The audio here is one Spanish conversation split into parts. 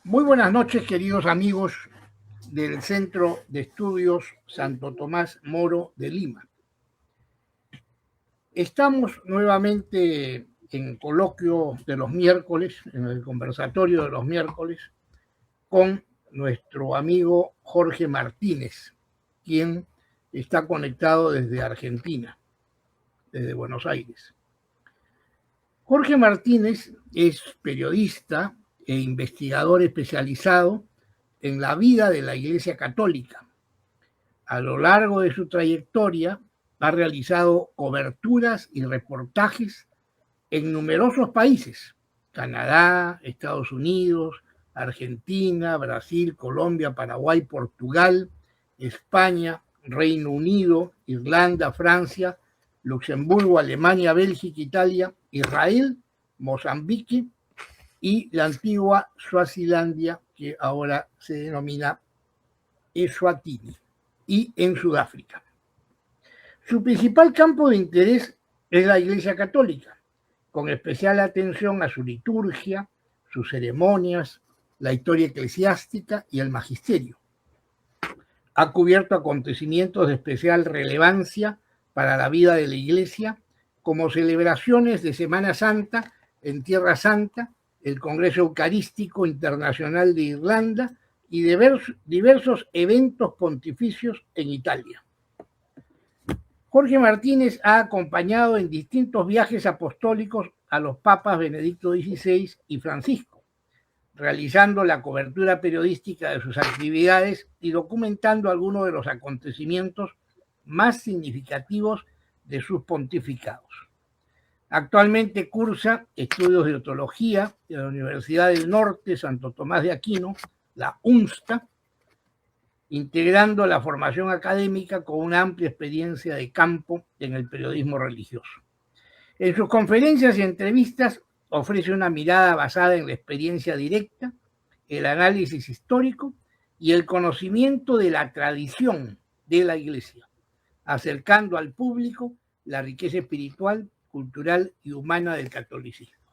Muy buenas noches, queridos amigos del Centro de Estudios Santo Tomás Moro de Lima. Estamos nuevamente en coloquio de los miércoles, en el conversatorio de los miércoles, con nuestro amigo Jorge Martínez, quien está conectado desde Argentina, desde Buenos Aires. Jorge Martínez es periodista e investigador especializado en la vida de la Iglesia Católica. A lo largo de su trayectoria ha realizado coberturas y reportajes en numerosos países: Canadá, Estados Unidos, Argentina, Brasil, Colombia, Paraguay, Portugal, España, Reino Unido, Irlanda, Francia, Luxemburgo, Alemania, Bélgica, Italia, Israel, Mozambique y la antigua Suazilandia, que ahora se denomina Eswatini, y en Sudáfrica. Su principal campo de interés es la Iglesia Católica, con especial atención a su liturgia, sus ceremonias, la historia eclesiástica y el magisterio. Ha cubierto acontecimientos de especial relevancia para la vida de la Iglesia, como celebraciones de Semana Santa en Tierra Santa, el Congreso Eucarístico Internacional de Irlanda y diversos eventos pontificios en Italia. Jorge Martínez ha acompañado en distintos viajes apostólicos a los papas Benedicto XVI y Francisco, realizando la cobertura periodística de sus actividades y documentando algunos de los acontecimientos más significativos de sus pontificados. Actualmente cursa estudios de teología en la Universidad del Norte Santo Tomás de Aquino, la UNSTA, integrando la formación académica con una amplia experiencia de campo en el periodismo religioso. En sus conferencias y entrevistas ofrece una mirada basada en la experiencia directa, el análisis histórico y el conocimiento de la tradición de la Iglesia, acercando al público la riqueza espiritual, cultural y humana del catolicismo.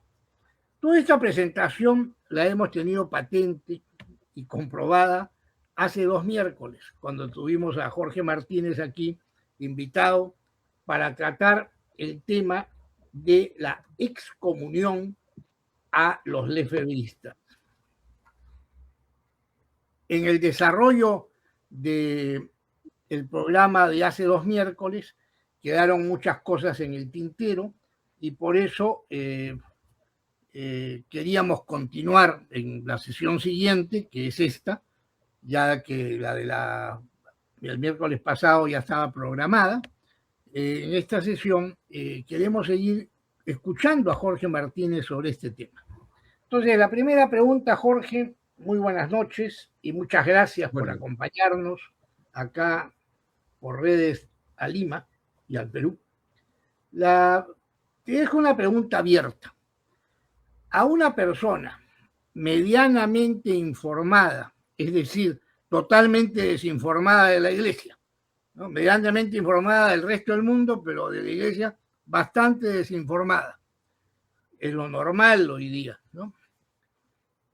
Toda esta presentación la hemos tenido patente y comprobada hace 2 miércoles, cuando tuvimos a Jorge Martínez aquí invitado para tratar el tema de la excomunión a los lefebvristas. En el desarrollo del programa de hace 2 miércoles quedaron muchas cosas en el tintero y por eso queríamos continuar en la sesión siguiente, que es esta, ya que la del miércoles pasado ya estaba programada. En esta sesión queremos seguir escuchando a Jorge Martínez sobre este tema. Entonces, la primera pregunta, Jorge, muy buenas noches y muchas gracias por acompañarnos acá por redes a Lima y al Perú. Te dejo una pregunta abierta. A una persona medianamente informada, es decir, totalmente desinformada de la Iglesia, ¿no? Medianamente informada del resto del mundo, pero de la Iglesia bastante desinformada. Es lo normal hoy día, ¿no?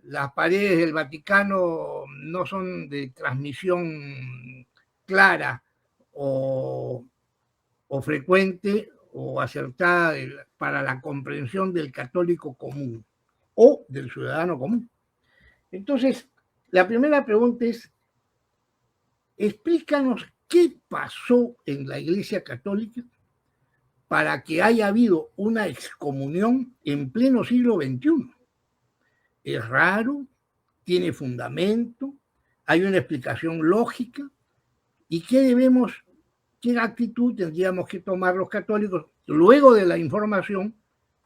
Las paredes del Vaticano no son de transmisión clara o frecuente o acertada para la comprensión del católico común o del ciudadano común. Entonces, la primera pregunta es, explícanos qué pasó en la Iglesia Católica para que haya habido una excomunión en pleno siglo XXI. Es raro, tiene fundamento, hay una explicación lógica, y qué actitud tendríamos que tomar los católicos luego de la información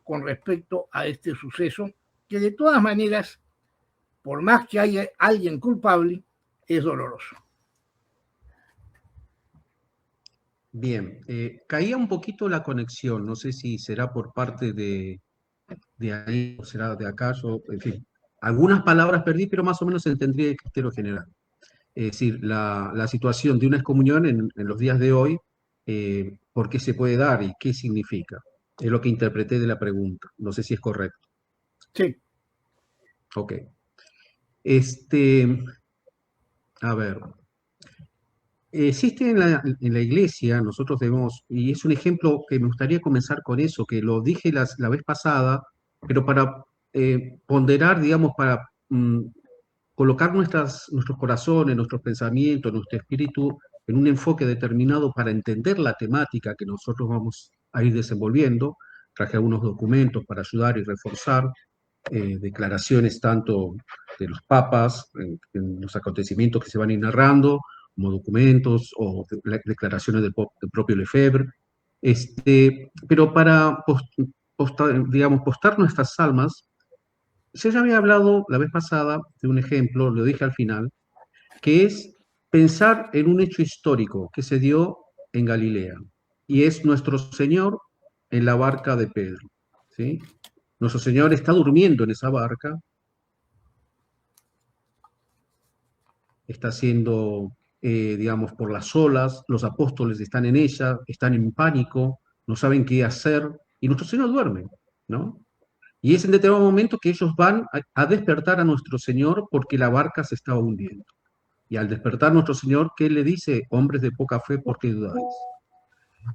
con respecto a este suceso, que de todas maneras, por más que haya alguien culpable, es doloroso. Bien, caía un poquito la conexión, no sé si será por parte de ahí o será de acá, en fin, algunas palabras perdí, pero más o menos entendí el criterio general. Es decir, la situación de una excomunión en los días de hoy, ¿por qué se puede dar y qué significa? Es lo que interpreté de la pregunta, no sé si es correcto. Sí. Ok. Este, a ver, existe en la iglesia, nosotros debemos, y es un ejemplo que me gustaría comenzar con eso, que lo dije la vez pasada, pero para ponderar, digamos, para colocar nuestros corazones, nuestros pensamientos, nuestro espíritu en un enfoque determinado para entender la temática que nosotros vamos a ir desenvolviendo. Traje algunos documentos para ayudar y reforzar declaraciones tanto de los papas en los acontecimientos que se van a ir narrando, como documentos o declaraciones del propio Lefebvre. Pero para digamos, postar nuestras almas, yo ya había hablado la vez pasada de un ejemplo, lo dije al final, que es pensar en un hecho histórico que se dio en Galilea, y es nuestro Señor en la barca de Pedro, ¿sí? Nuestro Señor está durmiendo en esa barca, está siendo, digamos, por las olas, los apóstoles están en ella, están en pánico, no saben qué hacer, y nuestro Señor duerme, ¿no? Y es en determinado momento que ellos van a despertar a nuestro Señor porque la barca se estaba hundiendo. Y al despertar nuestro Señor, ¿qué le dice? Hombres de poca fe, ¿por qué dudáis?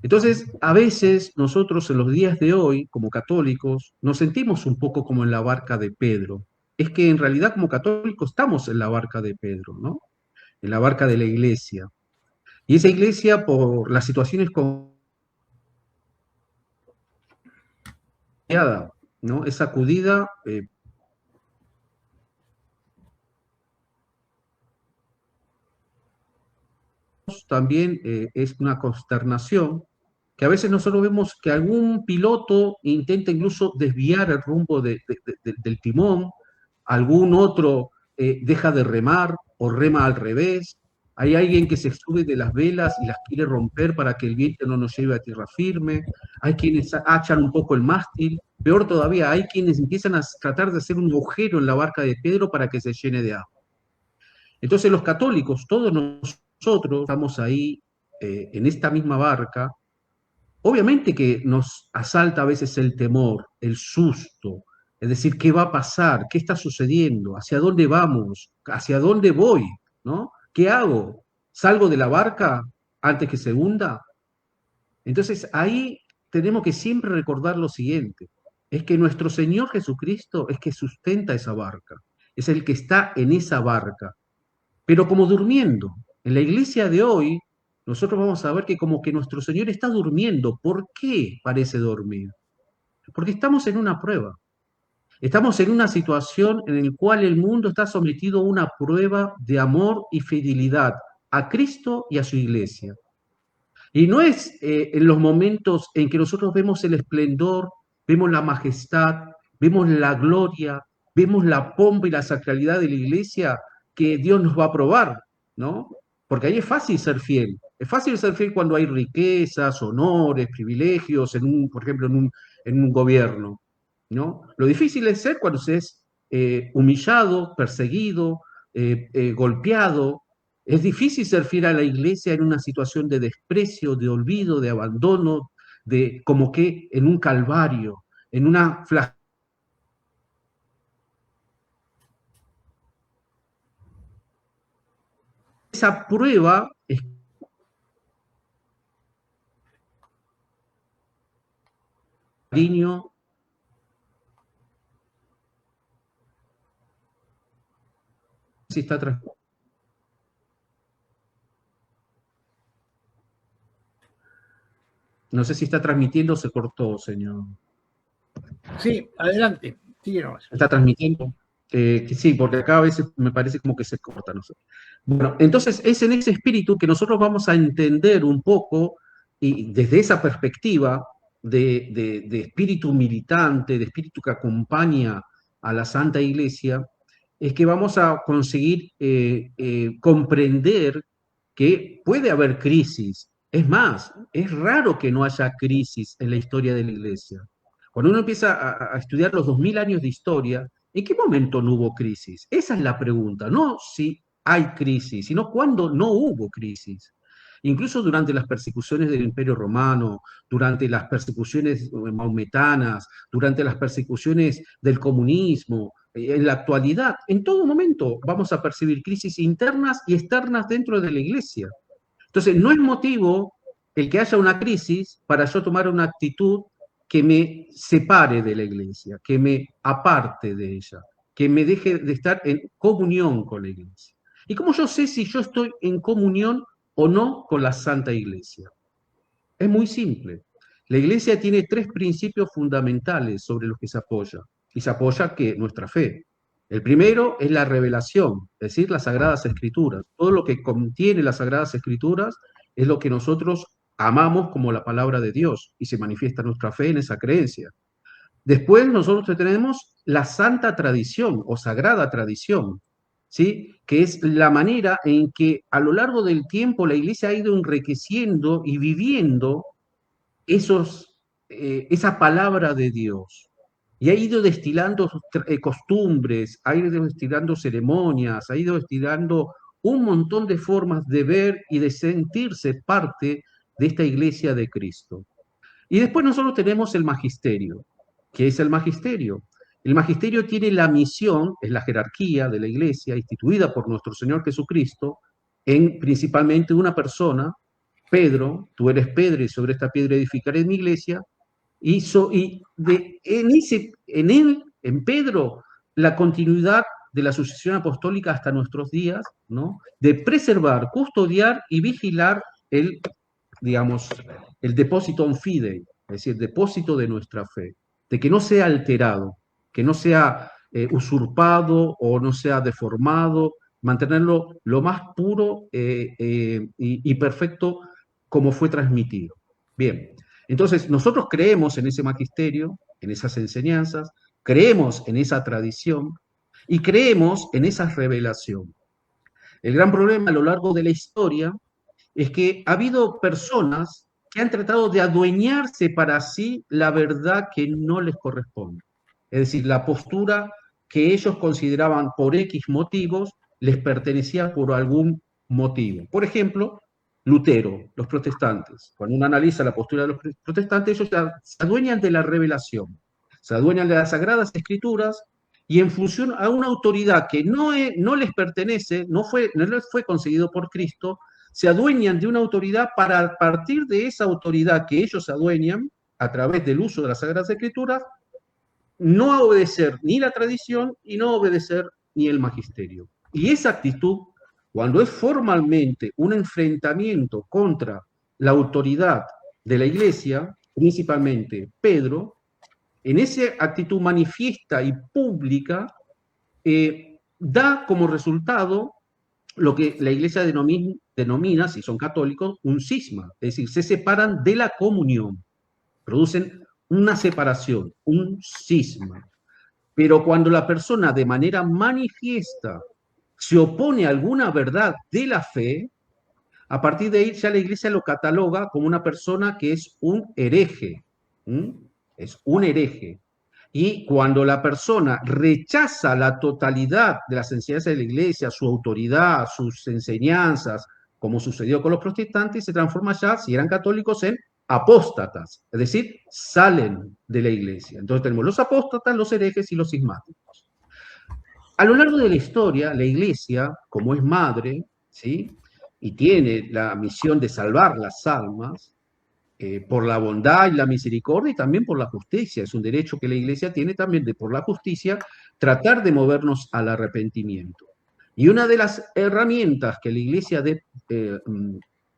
Entonces, a veces nosotros en los días de hoy, como católicos, nos sentimos un poco como en la barca de Pedro. Es que en realidad como católicos estamos en la barca de Pedro, ¿no? En la barca de la iglesia. Y esa iglesia, por las situaciones confiada, ¿no? Es sacudida también es una consternación, que a veces nosotros vemos que algún piloto intenta incluso desviar el rumbo del timón, algún otro deja de remar o rema al revés, hay alguien que se sube de las velas y las quiere romper para que el viento no nos lleve a tierra firme, hay quienes achan un poco el mástil, peor todavía, hay quienes empiezan a tratar de hacer un agujero en la barca de Pedro para que se llene de agua. Entonces los católicos, todos nosotros estamos ahí en esta misma barca. Obviamente que nos asalta a veces el temor, el susto, es decir, ¿qué va a pasar? ¿Qué está sucediendo? ¿Hacia dónde vamos? ¿Hacia dónde voy? ¿No? ¿Qué hago? ¿Salgo de la barca antes que se hunda? Entonces ahí tenemos que siempre recordar lo siguiente, es que nuestro Señor Jesucristo es que sustenta esa barca, es el que está en esa barca, pero como durmiendo. En la iglesia de hoy, nosotros vamos a ver que como que nuestro Señor está durmiendo. ¿Por qué parece dormir? Porque estamos en una prueba. Estamos en una situación en la cual el mundo está sometido a una prueba de amor y fidelidad a Cristo y a su iglesia. Y no es en los momentos en que nosotros vemos el esplendor, vemos la majestad, vemos la gloria, vemos la pompa y la sacralidad de la iglesia que Dios nos va a probar, ¿no? Porque ahí es fácil ser fiel. Es fácil ser fiel cuando hay riquezas, honores, privilegios, por ejemplo, en un gobierno, ¿no? Lo difícil es ser cuando se es humillado, perseguido, golpeado, es difícil ser fiel a la iglesia en una situación de desprecio, de olvido, de abandono, de como que en un calvario, en una esa prueba es cariño, si está no sé si está transmitiendo, se cortó, señor. Sí, adelante, síguenos. ¿Está transmitiendo? Que sí, porque acá a veces me parece como que se corta, no sé. Bueno, entonces es en ese espíritu que nosotros vamos a entender un poco, y desde esa perspectiva de espíritu militante, de espíritu que acompaña a la Santa Iglesia, es que vamos a conseguir comprender que puede haber crisis. Es más, es raro que no haya crisis en la historia de la Iglesia. Cuando uno empieza a estudiar los 2000 años de historia, ¿en qué momento no hubo crisis? Esa es la pregunta, no si hay crisis, sino cuándo no hubo crisis. Incluso durante las persecuciones del Imperio Romano, durante las persecuciones maometanas, durante las persecuciones del comunismo, en la actualidad, en todo momento vamos a percibir crisis internas y externas dentro de la iglesia. Entonces, no es motivo el que haya una crisis para yo tomar una actitud que me separe de la iglesia, que me aparte de ella, que me deje de estar en comunión con la iglesia. ¿Y cómo yo sé si yo estoy en comunión o no con la Santa Iglesia? Es muy simple. La iglesia tiene tres principios fundamentales sobre los que se apoya. Y se apoya que nuestra fe. El primero es la revelación, es decir, las Sagradas Escrituras. Todo lo que contiene las Sagradas Escrituras es lo que nosotros amamos como la palabra de Dios y se manifiesta nuestra fe en esa creencia. Después nosotros tenemos la santa tradición o sagrada tradición, ¿sí? Que es la manera en que a lo largo del tiempo la iglesia ha ido enriqueciendo y viviendo esa palabra de Dios. Y ha ido destilando costumbres, ha ido destilando ceremonias, ha ido destilando un montón de formas de ver y de sentirse parte de esta iglesia de Cristo. Y después nosotros tenemos el magisterio. ¿Qué es el magisterio? El magisterio tiene la misión, es la jerarquía de la iglesia instituida por nuestro Señor Jesucristo, en principalmente una persona, Pedro, tú eres Pedro y sobre esta piedra edificaré mi iglesia, en Pedro, la continuidad de la sucesión apostólica hasta nuestros días, ¿no? De preservar, custodiar y vigilar digamos, el depositum fidei, es decir, el depósito de nuestra fe, de que no sea alterado, que no sea usurpado o no sea deformado, mantenerlo lo más puro y perfecto como fue transmitido. Bien, entonces nosotros creemos en ese magisterio, en esas enseñanzas, creemos en esa tradición y creemos en esa revelación. El gran problema a lo largo de la historia es que ha habido personas que han tratado de adueñarse para sí la verdad que no les corresponde. Es decir, la postura que ellos consideraban por X motivos les pertenecía por algún motivo. Por ejemplo, Lutero, los protestantes. Cuando uno analiza la postura de los protestantes, ellos se adueñan de la revelación, se adueñan de las Sagradas Escrituras y en función a una autoridad que no les pertenece, no les fue concedido por Cristo, se adueñan de una autoridad para a partir de esa autoridad que ellos se adueñan a través del uso de las Sagradas Escrituras, no obedecer ni la tradición y no obedecer ni el magisterio. Y esa actitud, cuando es formalmente un enfrentamiento contra la autoridad de la Iglesia, principalmente Pedro, en esa actitud manifiesta y pública, da como resultado lo que la Iglesia denomina, si son católicos, un cisma, es decir, se separan de la comunión, producen una separación, un cisma. Pero cuando la persona de manera manifiesta se opone a alguna verdad de la fe, a partir de ahí ya la Iglesia lo cataloga como una persona que es un hereje. Es un hereje. Y cuando la persona rechaza la totalidad de las enseñanzas de la Iglesia, su autoridad, sus enseñanzas, como sucedió con los protestantes, se transforma ya, si eran católicos, en apóstatas, es decir, salen de la Iglesia. Entonces tenemos los apóstatas, los herejes y los cismáticos. A lo largo de la historia, la Iglesia, como es madre, ¿sí? Y tiene la misión de salvar las almas, por la bondad y la misericordia y también por la justicia. Es un derecho que la Iglesia tiene también de, por la justicia, tratar de movernos al arrepentimiento. Y una de las herramientas que la Iglesia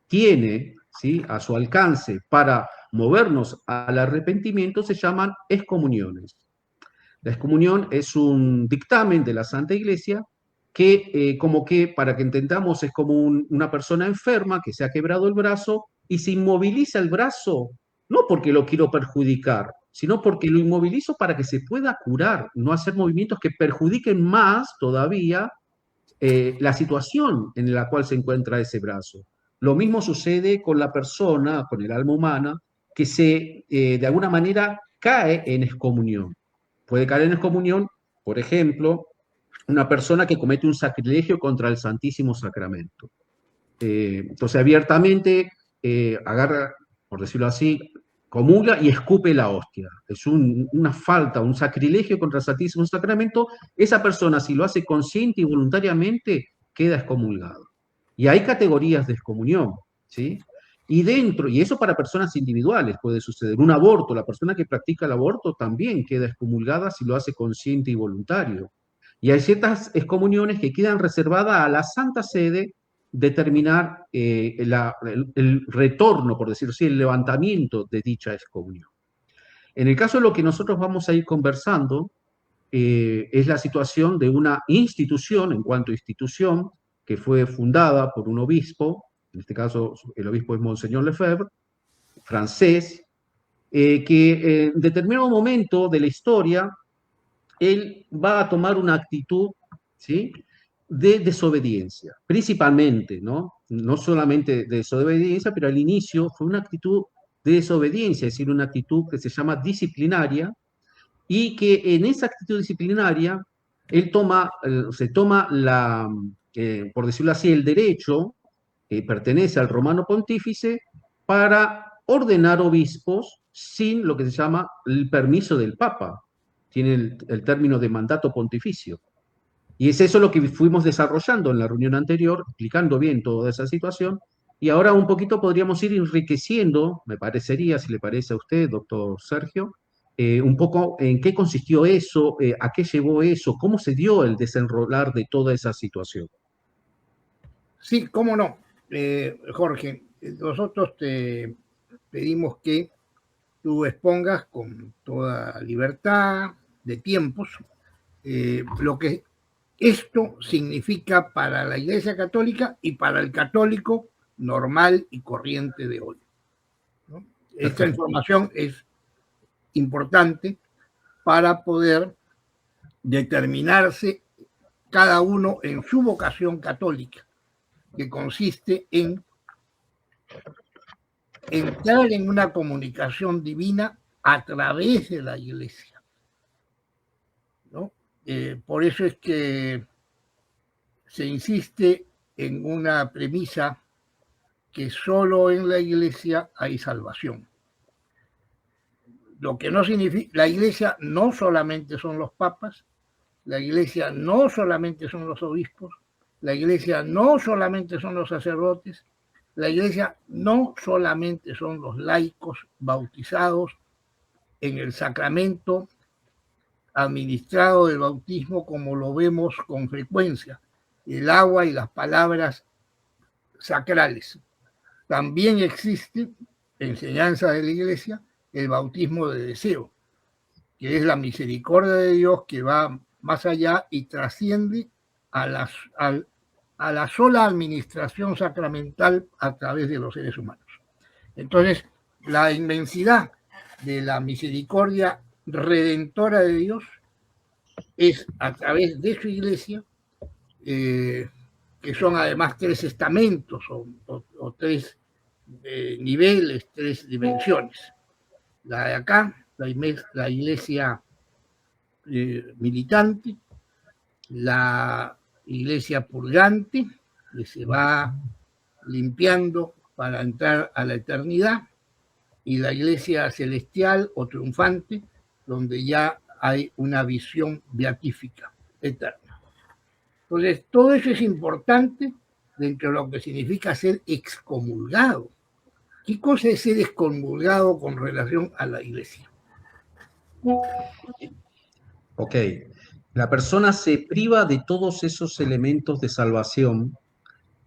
tiene, ¿sí?, a su alcance para movernos al arrepentimiento se llaman excomuniones. La excomunión es un dictamen de la Santa Iglesia que, como que, para que entendamos, es como una persona enferma que se ha quebrado el brazo y se inmoviliza el brazo, no porque lo quiero perjudicar, sino porque lo inmovilizo para que se pueda curar, no hacer movimientos que perjudiquen más todavía la situación en la cual se encuentra ese brazo. Lo mismo sucede con la persona, con el alma humana, que de alguna manera cae en excomunión. Puede caer en excomunión, por ejemplo, una persona que comete un sacrilegio contra el Santísimo Sacramento. Entonces, abiertamente agarra, por decirlo así, comulga y escupe la hostia. Es una falta, un sacrilegio contra el Santísimo Sacramento. Esa persona, si lo hace consciente y voluntariamente, queda excomulgado. Y hay categorías de excomunión, ¿sí? Y eso para personas individuales puede suceder. Un aborto, la persona que practica el aborto también queda excomulgada si lo hace consciente y voluntario. Y hay ciertas excomuniones que quedan reservadas a la Santa Sede determinar el retorno, por decirlo así, el levantamiento de dicha excomunión. En el caso de lo que nosotros vamos a ir conversando, es la situación de una institución, en cuanto a institución, que fue fundada por un obispo, en este caso el obispo es Monseñor Lefebvre, francés, que en determinado momento de la historia, él va a tomar una actitud, ¿sí?, de desobediencia, principalmente, ¿no? No solamente de desobediencia, pero al inicio fue una actitud de desobediencia, es decir, una actitud que se llama disciplinaria, y que en esa actitud disciplinaria él se toma por decirlo así, el derecho que pertenece al romano pontífice para ordenar obispos sin lo que se llama el permiso del Papa. Tiene el término de mandato pontificio. Y es eso lo que fuimos desarrollando en la reunión anterior, explicando bien toda esa situación. Y ahora un poquito podríamos ir enriqueciendo, me parecería, si le parece a usted, doctor Sergio, un poco en qué consistió eso, a qué llevó eso, cómo se dio el desenrolar de toda esa situación. Sí, cómo no. Jorge, nosotros te pedimos que tú expongas con toda libertad de tiempos lo que esto significa para la Iglesia Católica y para el católico normal y corriente de hoy, ¿no? Esta información es importante para poder determinarse cada uno en su vocación católica, que consiste en entrar en una comunicación divina a través de la Iglesia, ¿no? Por eso es que se insiste en una premisa que solo en la Iglesia hay salvación. Lo que no significa, la Iglesia no solamente son los papas, la Iglesia no solamente son los obispos, la Iglesia no solamente son los sacerdotes, la Iglesia no solamente son los laicos bautizados en el sacramento administrado del bautismo, como lo vemos con frecuencia, el agua y las palabras sacrales. También existe enseñanza de la Iglesia el bautismo de deseo, que es la misericordia de Dios que va más allá y trasciende a la sola administración sacramental a través de los seres humanos. Entonces, la inmensidad de la misericordia redentora de Dios es a través de su Iglesia, que son además 3 estamentos o 3 niveles, 3 dimensiones. La de acá, la Iglesia militante, la Iglesia purgante, que se va limpiando para entrar a la eternidad, y la Iglesia celestial o triunfante, donde ya hay una visión beatífica eterna. Entonces, todo eso es importante dentro de lo que significa ser excomulgado. ¿Qué cosa es ser excomulgado con relación a la Iglesia? Ok, la persona se priva de todos esos elementos de salvación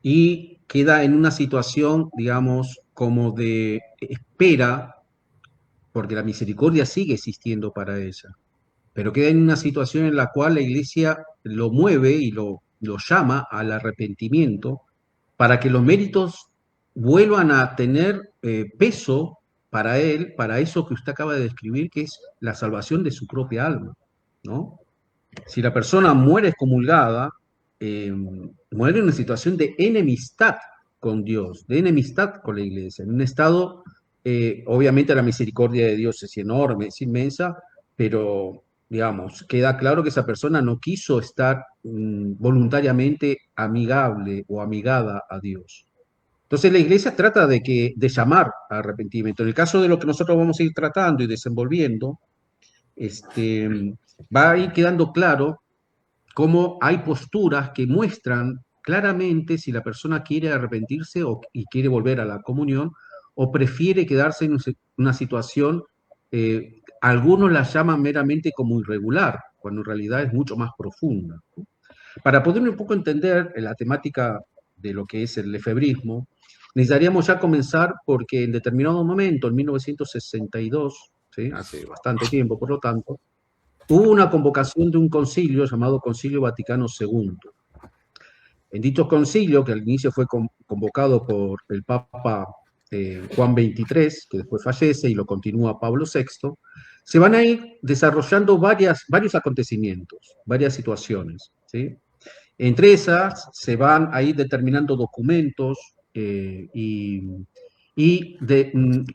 y queda en una situación, digamos, como de espera, porque la misericordia sigue existiendo para ella, pero queda en una situación en la cual la iglesia lo mueve y lo llama al arrepentimiento para que los méritos vuelvan a tener peso para él, para eso que usted acaba de describir, que es la salvación de su propia alma, ¿no? Si la persona muere excomulgada, muere en una situación de enemistad con Dios, de enemistad con la iglesia, en un estado, obviamente la misericordia de Dios es enorme, es inmensa, pero digamos, queda claro que esa persona no quiso estar voluntariamente amigable o amigada a Dios. Entonces la iglesia trata de llamar a arrepentimiento. En el caso de lo que nosotros vamos a ir tratando y desenvolviendo, va a ir quedando claro cómo hay posturas que muestran claramente si la persona quiere arrepentirse y quiere volver a la comunión o prefiere quedarse en una situación, algunos la llaman meramente como irregular, cuando en realidad es mucho más profunda. Para poder un poco entender la temática de lo que es el lefebrismo, necesitaríamos ya comenzar porque en determinado momento, en 1962, ¿sí? Hace bastante tiempo, por lo tanto, hubo una convocación de un concilio llamado Concilio Vaticano II. En dicho concilio, que al inicio fue convocado por el Papa Juan XXIII, que después fallece y lo continúa Pablo VI, se van a ir desarrollando varios acontecimientos, varias situaciones, ¿sí? Entre esas se van a ir determinando documentos en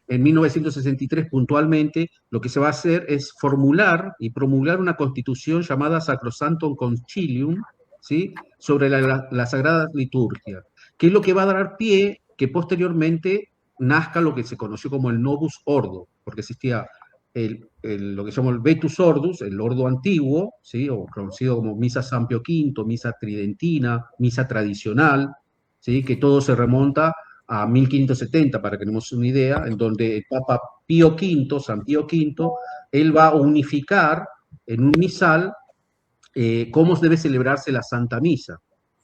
1963 puntualmente lo que se va a hacer es formular y promulgar una constitución llamada Sacrosanctum Concilium, ¿sí? Sobre la Sagrada Liturgia, que es lo que va a dar pie que posteriormente nazca lo que se conoció como el Novus Ordo, porque existía lo que se llama el Vetus Ordus, el ordo antiguo, ¿sí? O conocido como Misa San Pío V, Misa Tridentina, Misa Tradicional, ¿sí? Que todo se remonta a 1570, para que tengamos una idea, en donde el Papa Pío V, San Pío V, él va a unificar en un misal cómo debe celebrarse la Santa Misa.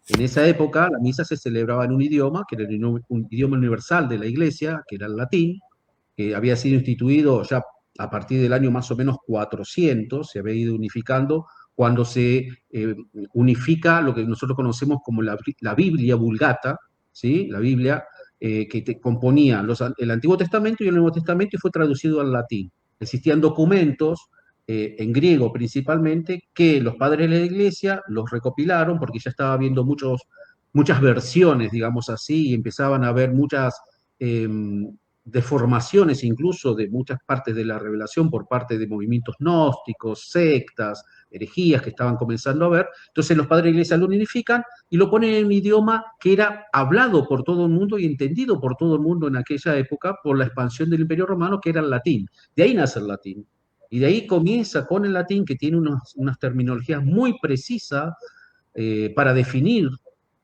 En esa época la misa se celebraba en un idioma, que era un idioma universal de la Iglesia, que era el latín, que había sido instituido ya a partir del año más o menos 400, se había ido unificando, cuando se unifica lo que nosotros conocemos como la Biblia Vulgata, ¿sí? La Biblia que componía el Antiguo Testamento y el Nuevo Testamento y fue traducido al latín. Existían documentos en griego principalmente, que los padres de la iglesia los recopilaron porque ya estaba habiendo muchas versiones, digamos así, y empezaban a haber muchas deformaciones incluso de muchas partes de la revelación por parte de movimientos gnósticos, sectas, herejías que estaban comenzando a ver. Entonces los padres de la iglesia lo unifican y lo ponen en un idioma que era hablado por todo el mundo y entendido por todo el mundo en aquella época por la expansión del Imperio Romano, que era el latín. De ahí nace el latín. Y de ahí comienza con el latín, que tiene unas terminologías muy precisas para definir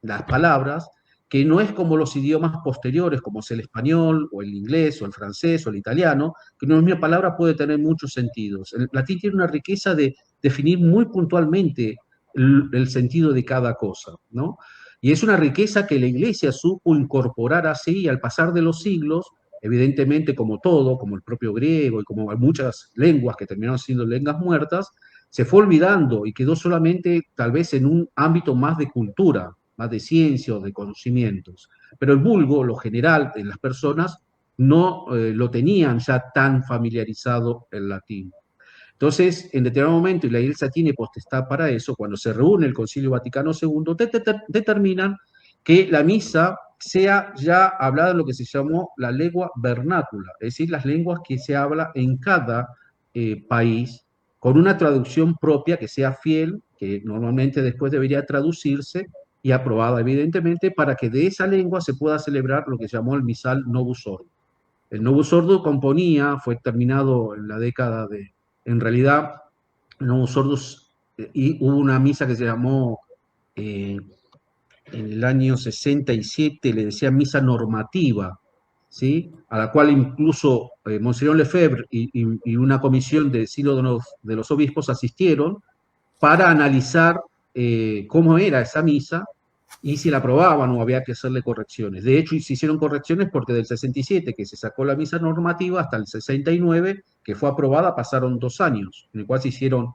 las palabras, que no es como los idiomas posteriores, como es el español, o el inglés, o el francés, o el italiano, que una misma palabra puede tener muchos sentidos. El latín tiene una riqueza de definir muy puntualmente el sentido de cada cosa, ¿no? Y es una riqueza que la Iglesia supo incorporar así, y al pasar de los siglos, evidentemente como todo, como el propio griego y como muchas lenguas que terminaron siendo lenguas muertas, se fue olvidando y quedó solamente tal vez en un ámbito más de cultura, más de ciencia o de conocimientos. Pero el vulgo, lo general de las personas, no lo tenían ya tan familiarizado el latín. Entonces, en determinado momento, y la Iglesia tiene potestad para eso, cuando se reúne el Concilio Vaticano II, determinan que la misa sea ya hablada en lo que se llamó la lengua vernácula, es decir, las lenguas que se habla en cada país, con una traducción propia que sea fiel, que normalmente después debería traducirse y aprobada, evidentemente, para que de esa lengua se pueda celebrar lo que se llamó el misal Novus Ordo. El Novus Ordo componía, fue terminado en la década en realidad, el Novus Ordo, y hubo una misa que se llamó eh, en el año 67, le decían misa normativa, ¿sí? A la cual incluso Monseñor Lefebvre y una comisión del Sínodo de los Obispos asistieron para analizar cómo era esa misa y si la aprobaban o había que hacerle correcciones. De hecho, se hicieron correcciones porque del 67, que se sacó la misa normativa, hasta el 69, que fue aprobada, pasaron 2 años, en el cual se hicieron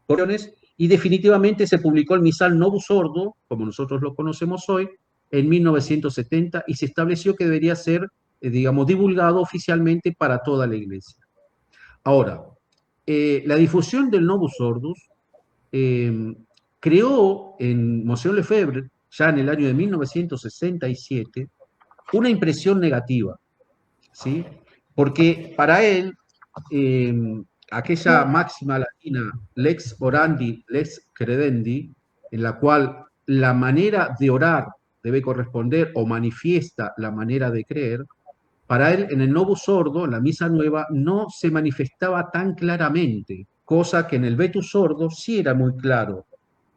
correcciones y definitivamente se publicó el misal Novus Ordo, como nosotros lo conocemos hoy, en 1970 y se estableció que debería ser, digamos, divulgado oficialmente para toda la iglesia. Ahora, la difusión del Novus Ordus eh, creó en Monseñor Lefebvre, ya en el año de 1967, una impresión negativa, ¿sí? Porque para él, eh, aquella máxima latina, lex orandi, lex credendi, en la cual la manera de orar debe corresponder o manifiesta la manera de creer, para él en el Novus Ordo, en la Misa Nueva, no se manifestaba tan claramente, cosa que en el Vetus Ordo sí era muy claro.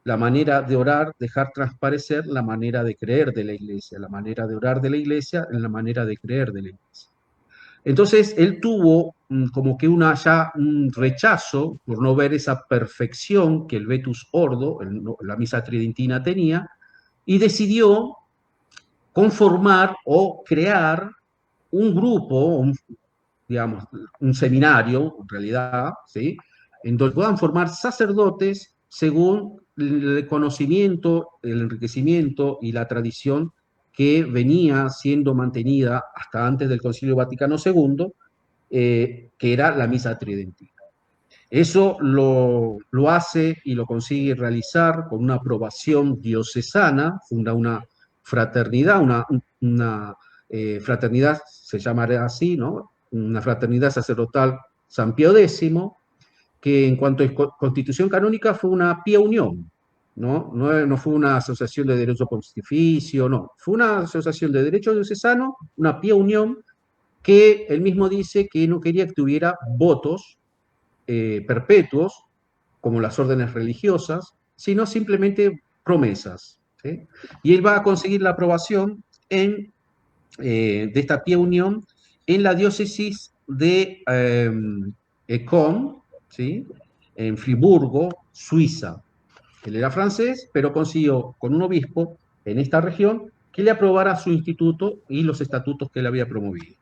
La manera de orar, dejar transparecer la manera de creer de la Iglesia, la manera de orar de la Iglesia en la manera de creer de la Iglesia. Entonces él tuvo como que ya un rechazo por no ver esa perfección que el Vetus Ordo, la Misa Tridentina tenía, y decidió conformar o crear un grupo, digamos, un seminario, en realidad, ¿sí? En donde puedan formar sacerdotes según el conocimiento, el enriquecimiento y la tradición que venía siendo mantenida hasta antes del Concilio Vaticano II, que era la misa tridentina. Eso lo hace y lo consigue realizar con una aprobación diocesana, funda una fraternidad, una fraternidad, se llamará así, ¿no? Una fraternidad sacerdotal San Pío X, que en cuanto a constitución canónica fue una pía unión, ¿no? No fue una asociación de derecho pontificio, no, fue una asociación de derecho diocesano, una pía unión, que él mismo dice que no quería que tuviera votos perpetuos, como las órdenes religiosas, sino simplemente promesas, ¿sí? Y él va a conseguir la aprobación de esta pía unión en la diócesis de Écon, ¿sí? En Friburgo, Suiza. Él era francés, pero consiguió con un obispo en esta región que le aprobara su instituto y los estatutos que él había promovido.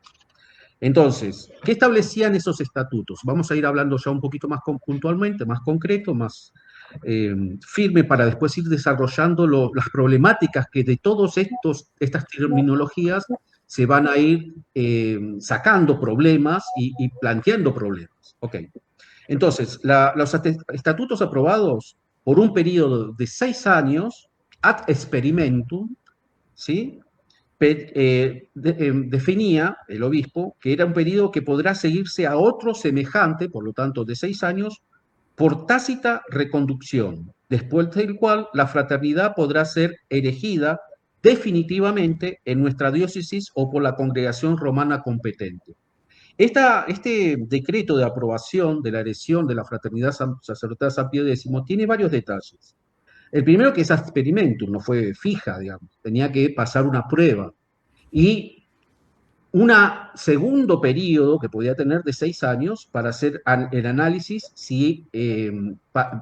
Entonces, ¿qué establecían esos estatutos? Vamos a ir hablando ya un poquito más puntualmente, más concreto, más firme, para después ir desarrollando las problemáticas que de todas estas terminologías se van a ir sacando problemas y planteando problemas. Ok. Entonces, los estatutos aprobados por un periodo de 6 años, ad experimentum, ¿sí? Definía el obispo que era un periodo que podrá seguirse a otro semejante, por lo tanto de 6 años, por tácita reconducción, después del cual la fraternidad podrá ser erigida definitivamente en nuestra diócesis o por la congregación romana competente. Este decreto de aprobación de la erección de la fraternidad sacerdotal San Pío X tiene varios detalles. El primero, que es experimentum, no fue fija, digamos, tenía que pasar una prueba. Y un segundo periodo que podía tener de 6 años para hacer el análisis si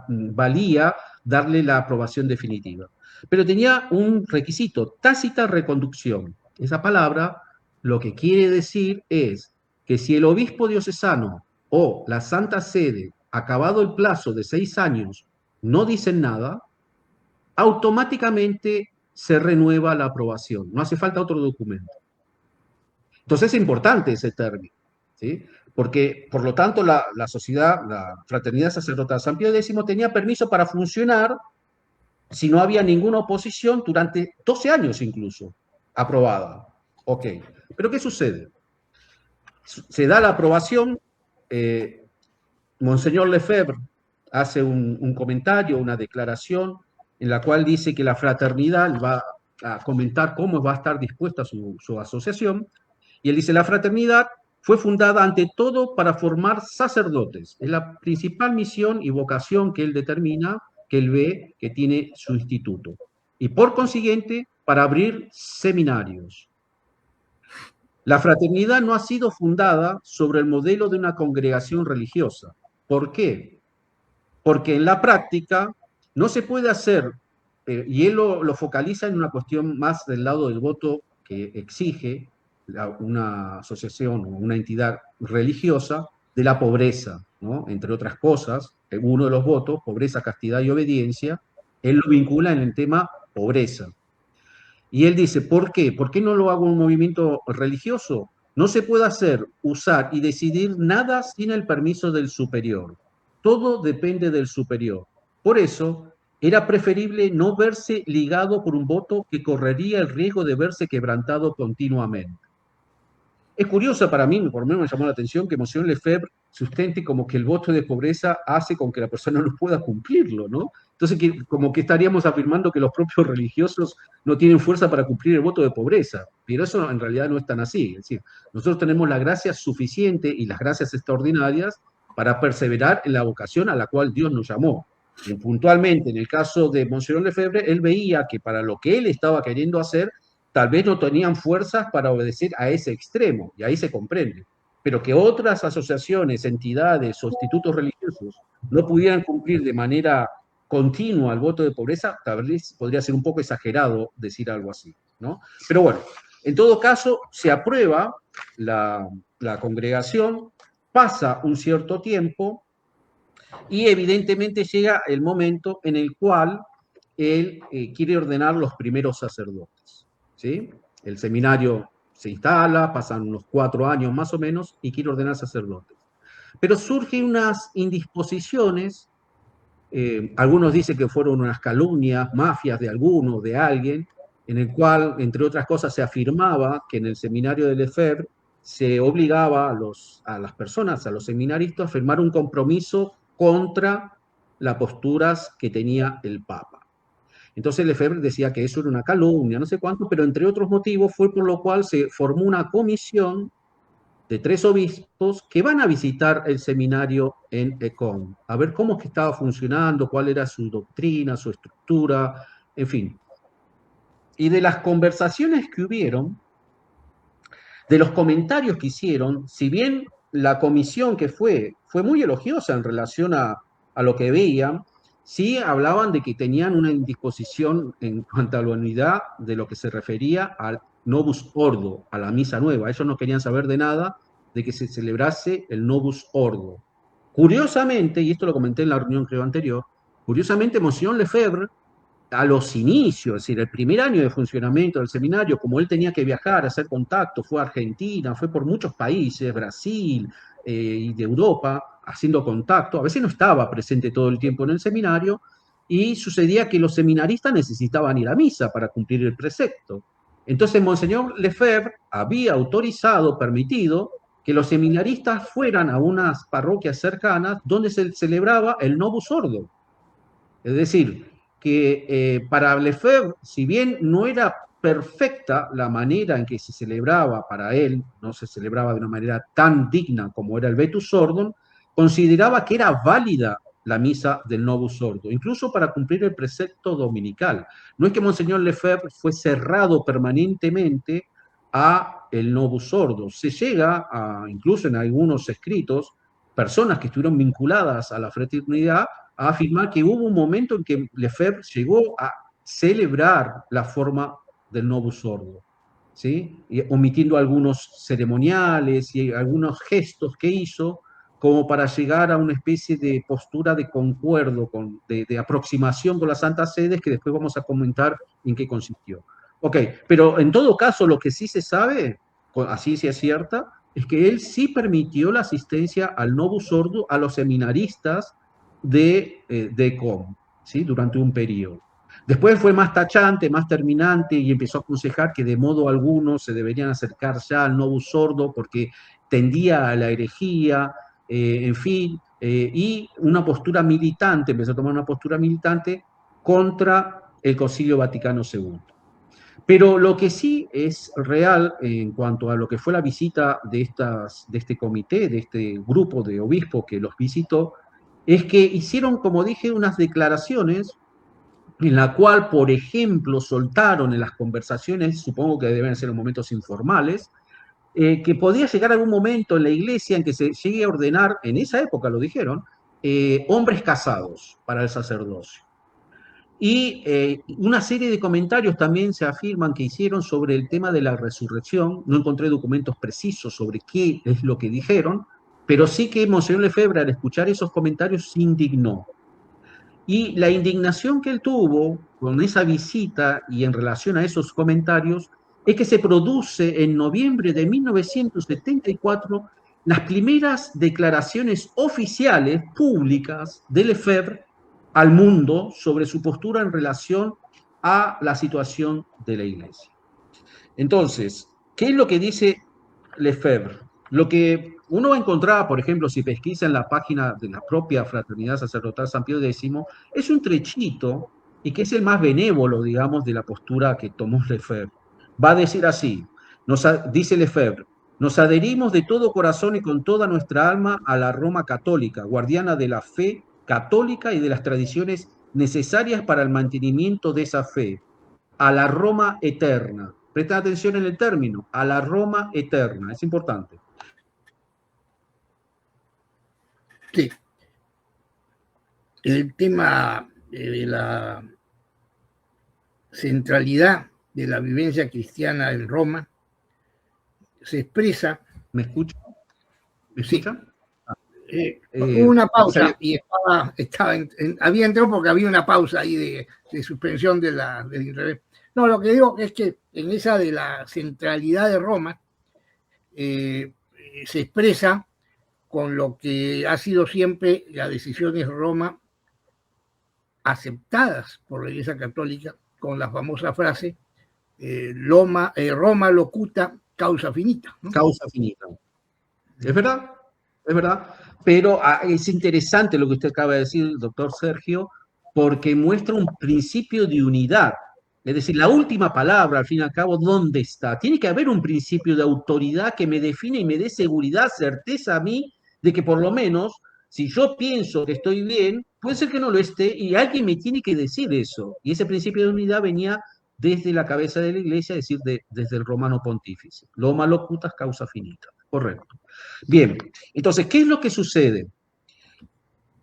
valía darle la aprobación definitiva. Pero tenía un requisito, tácita reconducción. Esa palabra lo que quiere decir es que si el obispo diocesano o la Santa Sede, acabado el plazo de 6 años, no dicen nada, automáticamente se renueva la aprobación. No hace falta otro documento. Entonces es importante ese término, ¿sí? Porque, por lo tanto, la sociedad, la Fraternidad Sacerdotal San Pío X tenía permiso para funcionar si no había ninguna oposición durante 12 años incluso, aprobada. Ok, pero ¿qué sucede? Se da la aprobación, Monseñor Lefebvre hace un comentario, una declaración, en la cual dice que la fraternidad va a comentar cómo va a estar dispuesta su asociación, y él dice, la fraternidad fue fundada ante todo para formar sacerdotes. Es la principal misión y vocación que él determina, que él ve que tiene su instituto. Y por consiguiente, para abrir seminarios. La fraternidad no ha sido fundada sobre el modelo de una congregación religiosa. ¿Por qué? Porque en la práctica no se puede hacer, y él lo focaliza en una cuestión más del lado del voto que exige una asociación o una entidad religiosa, de la pobreza, ¿no? Entre otras cosas, uno de los votos, pobreza, castidad y obediencia, él lo vincula en el tema pobreza. Y él dice, ¿por qué? ¿Por qué no lo hago un movimiento religioso? No se puede hacer, usar y decidir nada sin el permiso del superior. Todo depende del superior. Por eso, era preferible no verse ligado por un voto que correría el riesgo de verse quebrantado continuamente. Es curioso para mí, por lo menos me llamó la atención, que Monseñor Lefebvre sustente como que el voto de pobreza hace con que la persona no pueda cumplirlo, ¿no? Entonces, como que estaríamos afirmando que los propios religiosos no tienen fuerza para cumplir el voto de pobreza, pero eso en realidad no es tan así. Es decir, nosotros tenemos la gracia suficiente y las gracias extraordinarias para perseverar en la vocación a la cual Dios nos llamó. Y puntualmente, en el caso de Monseñor Lefebvre, él veía que para lo que él estaba queriendo hacer, tal vez no tenían fuerzas para obedecer a ese extremo, y ahí se comprende. Pero que otras asociaciones, entidades o institutos religiosos no pudieran cumplir de manera continua el voto de pobreza, tal vez podría ser un poco exagerado decir algo así, ¿no? Pero bueno, en todo caso, se aprueba la congregación, pasa un cierto tiempo y evidentemente llega el momento en el cual él quiere ordenar los primeros sacerdotes, ¿sí? El seminario se instala, pasan unos 4 años más o menos, y quiere ordenar sacerdotes. Pero surgen unas indisposiciones, algunos dicen que fueron unas calumnias, mafias de alguno, de alguien, en el cual, entre otras cosas, se afirmaba que en el seminario de Lefebvre se obligaba a las personas, a los seminaristas, a firmar un compromiso contra las posturas que tenía el Papa. Entonces Lefebvre decía que eso era una calumnia, no sé cuánto, pero entre otros motivos fue por lo cual se formó una comisión de 3 obispos que van a visitar el seminario en Ecón, a ver cómo es que estaba funcionando, cuál era su doctrina, su estructura, en fin. Y de las conversaciones que hubieron, de los comentarios que hicieron, si bien la comisión que fue muy elogiosa en relación a lo que veían, sí hablaban de que tenían una indisposición en cuanto a la unidad de lo que se refería al Novus Ordo, a la misa nueva. Ellos no querían saber de nada de que se celebrase el Novus Ordo. Curiosamente, y esto lo comenté en la reunión creo anterior, curiosamente Monseñor Lefebvre a los inicios, es decir, el primer año de funcionamiento del seminario, como él tenía que viajar, hacer contacto, fue a Argentina, fue por muchos países, Brasil y de Europa, haciendo contacto, a veces no estaba presente todo el tiempo en el seminario, y sucedía que los seminaristas necesitaban ir a misa para cumplir el precepto. Entonces, Monseñor Lefebvre había autorizado, permitido, que los seminaristas fueran a unas parroquias cercanas donde se celebraba el Novus Ordo. Es decir, que para Lefebvre, si bien no era perfecta la manera en que se celebraba para él, no se celebraba de una manera tan digna como era el Vetus Ordon, consideraba que era válida la misa del Novus Ordo, incluso para cumplir el precepto dominical. No es que Monseñor Lefebvre fue cerrado permanentemente a el Novus Ordo. Se llega a, incluso en algunos escritos, personas que estuvieron vinculadas a la fraternidad, a afirmar que hubo un momento en que Lefebvre llegó a celebrar la forma del Novus Ordo, ¿sí? Y omitiendo algunos ceremoniales y algunos gestos que hizo como para llegar a una especie de postura de concuerdo, de aproximación con las Santas Sedes, que después vamos a comentar en qué consistió. Ok, pero en todo caso lo que sí se sabe, así sí es cierta, es que él sí permitió la asistencia al Novus Ordo a los seminaristas de Com, ¿sí? Durante un periodo. Después fue más tachante, más terminante y empezó a aconsejar que de modo alguno se deberían acercar ya al Novus Ordo porque tendía a la herejía, en fin, y una postura militante, empezó a tomar una postura militante contra el Concilio Vaticano II. Pero lo que sí es real en cuanto a lo que fue la visita de este comité, de este grupo de obispos que los visitó, es que hicieron, como dije, unas declaraciones en la cual, por ejemplo, soltaron en las conversaciones, supongo que deben ser momentos informales, que podía llegar algún momento en la iglesia en que se llegue a ordenar, en esa época lo dijeron, hombres casados para el sacerdocio. Y una serie de comentarios también se afirman que hicieron sobre el tema de la resurrección. No encontré documentos precisos sobre qué es lo que dijeron, pero sí que Monseñor Lefebvre, al escuchar esos comentarios, se indignó. Y la indignación que él tuvo con esa visita y en relación a esos comentarios es que se produce en noviembre de 1974 las primeras declaraciones oficiales públicas de Lefebvre al mundo sobre su postura en relación a la situación de la iglesia. Entonces, ¿qué es lo que dice Lefebvre. Lo que uno va a encontrar, por ejemplo, si pesquisa en la página de la propia Fraternidad Sacerdotal San Pío X, es un trechito y que es el más benévolo, digamos, de la postura que tomó Lefebvre. Va a decir así, dice Lefebvre, nos adherimos de todo corazón y con toda nuestra alma a la Roma católica, guardiana de la fe católica y de las tradiciones necesarias para el mantenimiento de esa fe, a la Roma eterna. Presta atención en el término, a la Roma eterna, es importante. Sí. El tema de la centralidad de la vivencia cristiana en Roma se expresa. ¿Me escucha? ¿Me escucha? Sí. Hubo una pausa y había entrado porque había una pausa ahí de suspensión del revés. No, lo que digo es que en esa de la centralidad de Roma se expresa con lo que ha sido siempre las decisiones Roma aceptadas por la Iglesia Católica, con la famosa frase Roma locuta causa finita, ¿no? Causa finita. Es verdad, es verdad. Pero es interesante lo que usted acaba de decir, doctor Sergio, porque muestra un principio de unidad. Es decir, la última palabra, al fin y al cabo, ¿dónde está? Tiene que haber un principio de autoridad que me define y me dé seguridad, certeza a mí de que por lo menos, si yo pienso que estoy bien, puede ser que no lo esté y alguien me tiene que decir eso. Y ese principio de unidad venía desde la cabeza de la iglesia, es decir, desde el romano pontífice. Loma locutas causa finita. Correcto. Bien, entonces, ¿qué es lo que sucede?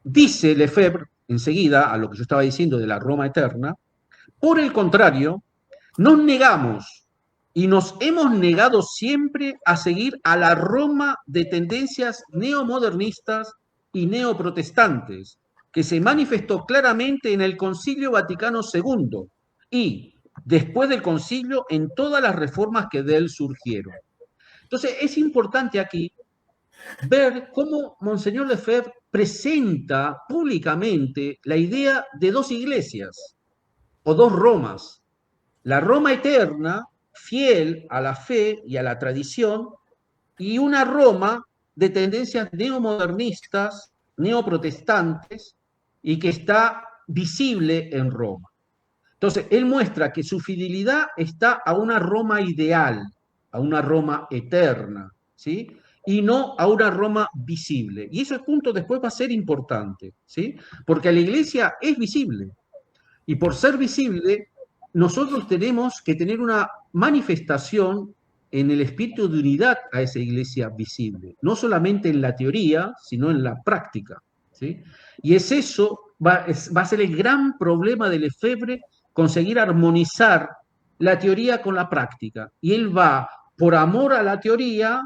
Dice Lefebvre, enseguida, a lo que yo estaba diciendo de la Roma eterna, por el contrario, nos negamos y nos hemos negado siempre a seguir a la Roma de tendencias neomodernistas y neoprotestantes, que se manifestó claramente en el Concilio Vaticano II y, después del concilio, en todas las reformas que de él surgieron. Entonces, es importante aquí ver cómo Monseñor Lefebvre presenta públicamente la idea de dos iglesias o dos Romas. La Roma eterna, fiel a la fe y a la tradición, y una Roma de tendencias neomodernistas, neoprotestantes, y que está visible en Roma. Entonces, él muestra que su fidelidad está a una Roma ideal, a una Roma eterna, ¿sí? Y no a una Roma visible. Y ese punto después va a ser importante, ¿sí? Porque la iglesia es visible. Y por ser visible, nosotros tenemos que tener una manifestación en el espíritu de unidad a esa iglesia visible. No solamente en la teoría, sino en la práctica, ¿sí? Y es eso, va a ser el gran problema de Lefebvre, conseguir armonizar la teoría con la práctica. Y él va, por amor a la teoría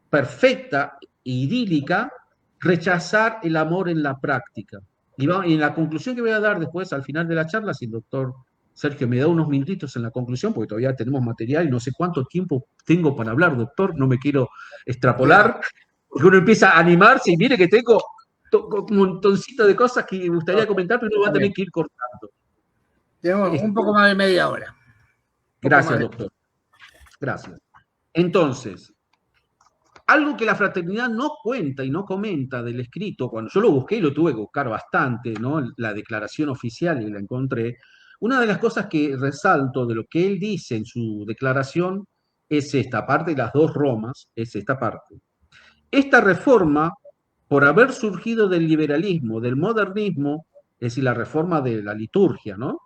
perfecta e idílica, rechazar el amor en la práctica. Y en la conclusión que voy a dar después, al final de la charla, si el doctor Sergio me da unos minutitos en la conclusión, porque todavía tenemos material y no sé cuánto tiempo tengo para hablar, doctor, no me quiero extrapolar, porque uno empieza a animarse y mire que tengo un montoncito de cosas que me gustaría comentar, pero uno va a tener que ir cortando. Tenemos un poco más de media hora. Gracias, doctor. Gracias. Entonces, algo que la fraternidad no cuenta y no comenta del escrito, cuando yo lo busqué y lo tuve que buscar bastante, ¿no? La declaración oficial y la encontré, una de las cosas que resalto de lo que él dice en su declaración es esta parte de las dos Romas, es esta parte. Esta reforma, por haber surgido del liberalismo, del modernismo, es decir, la reforma de la liturgia, ¿no?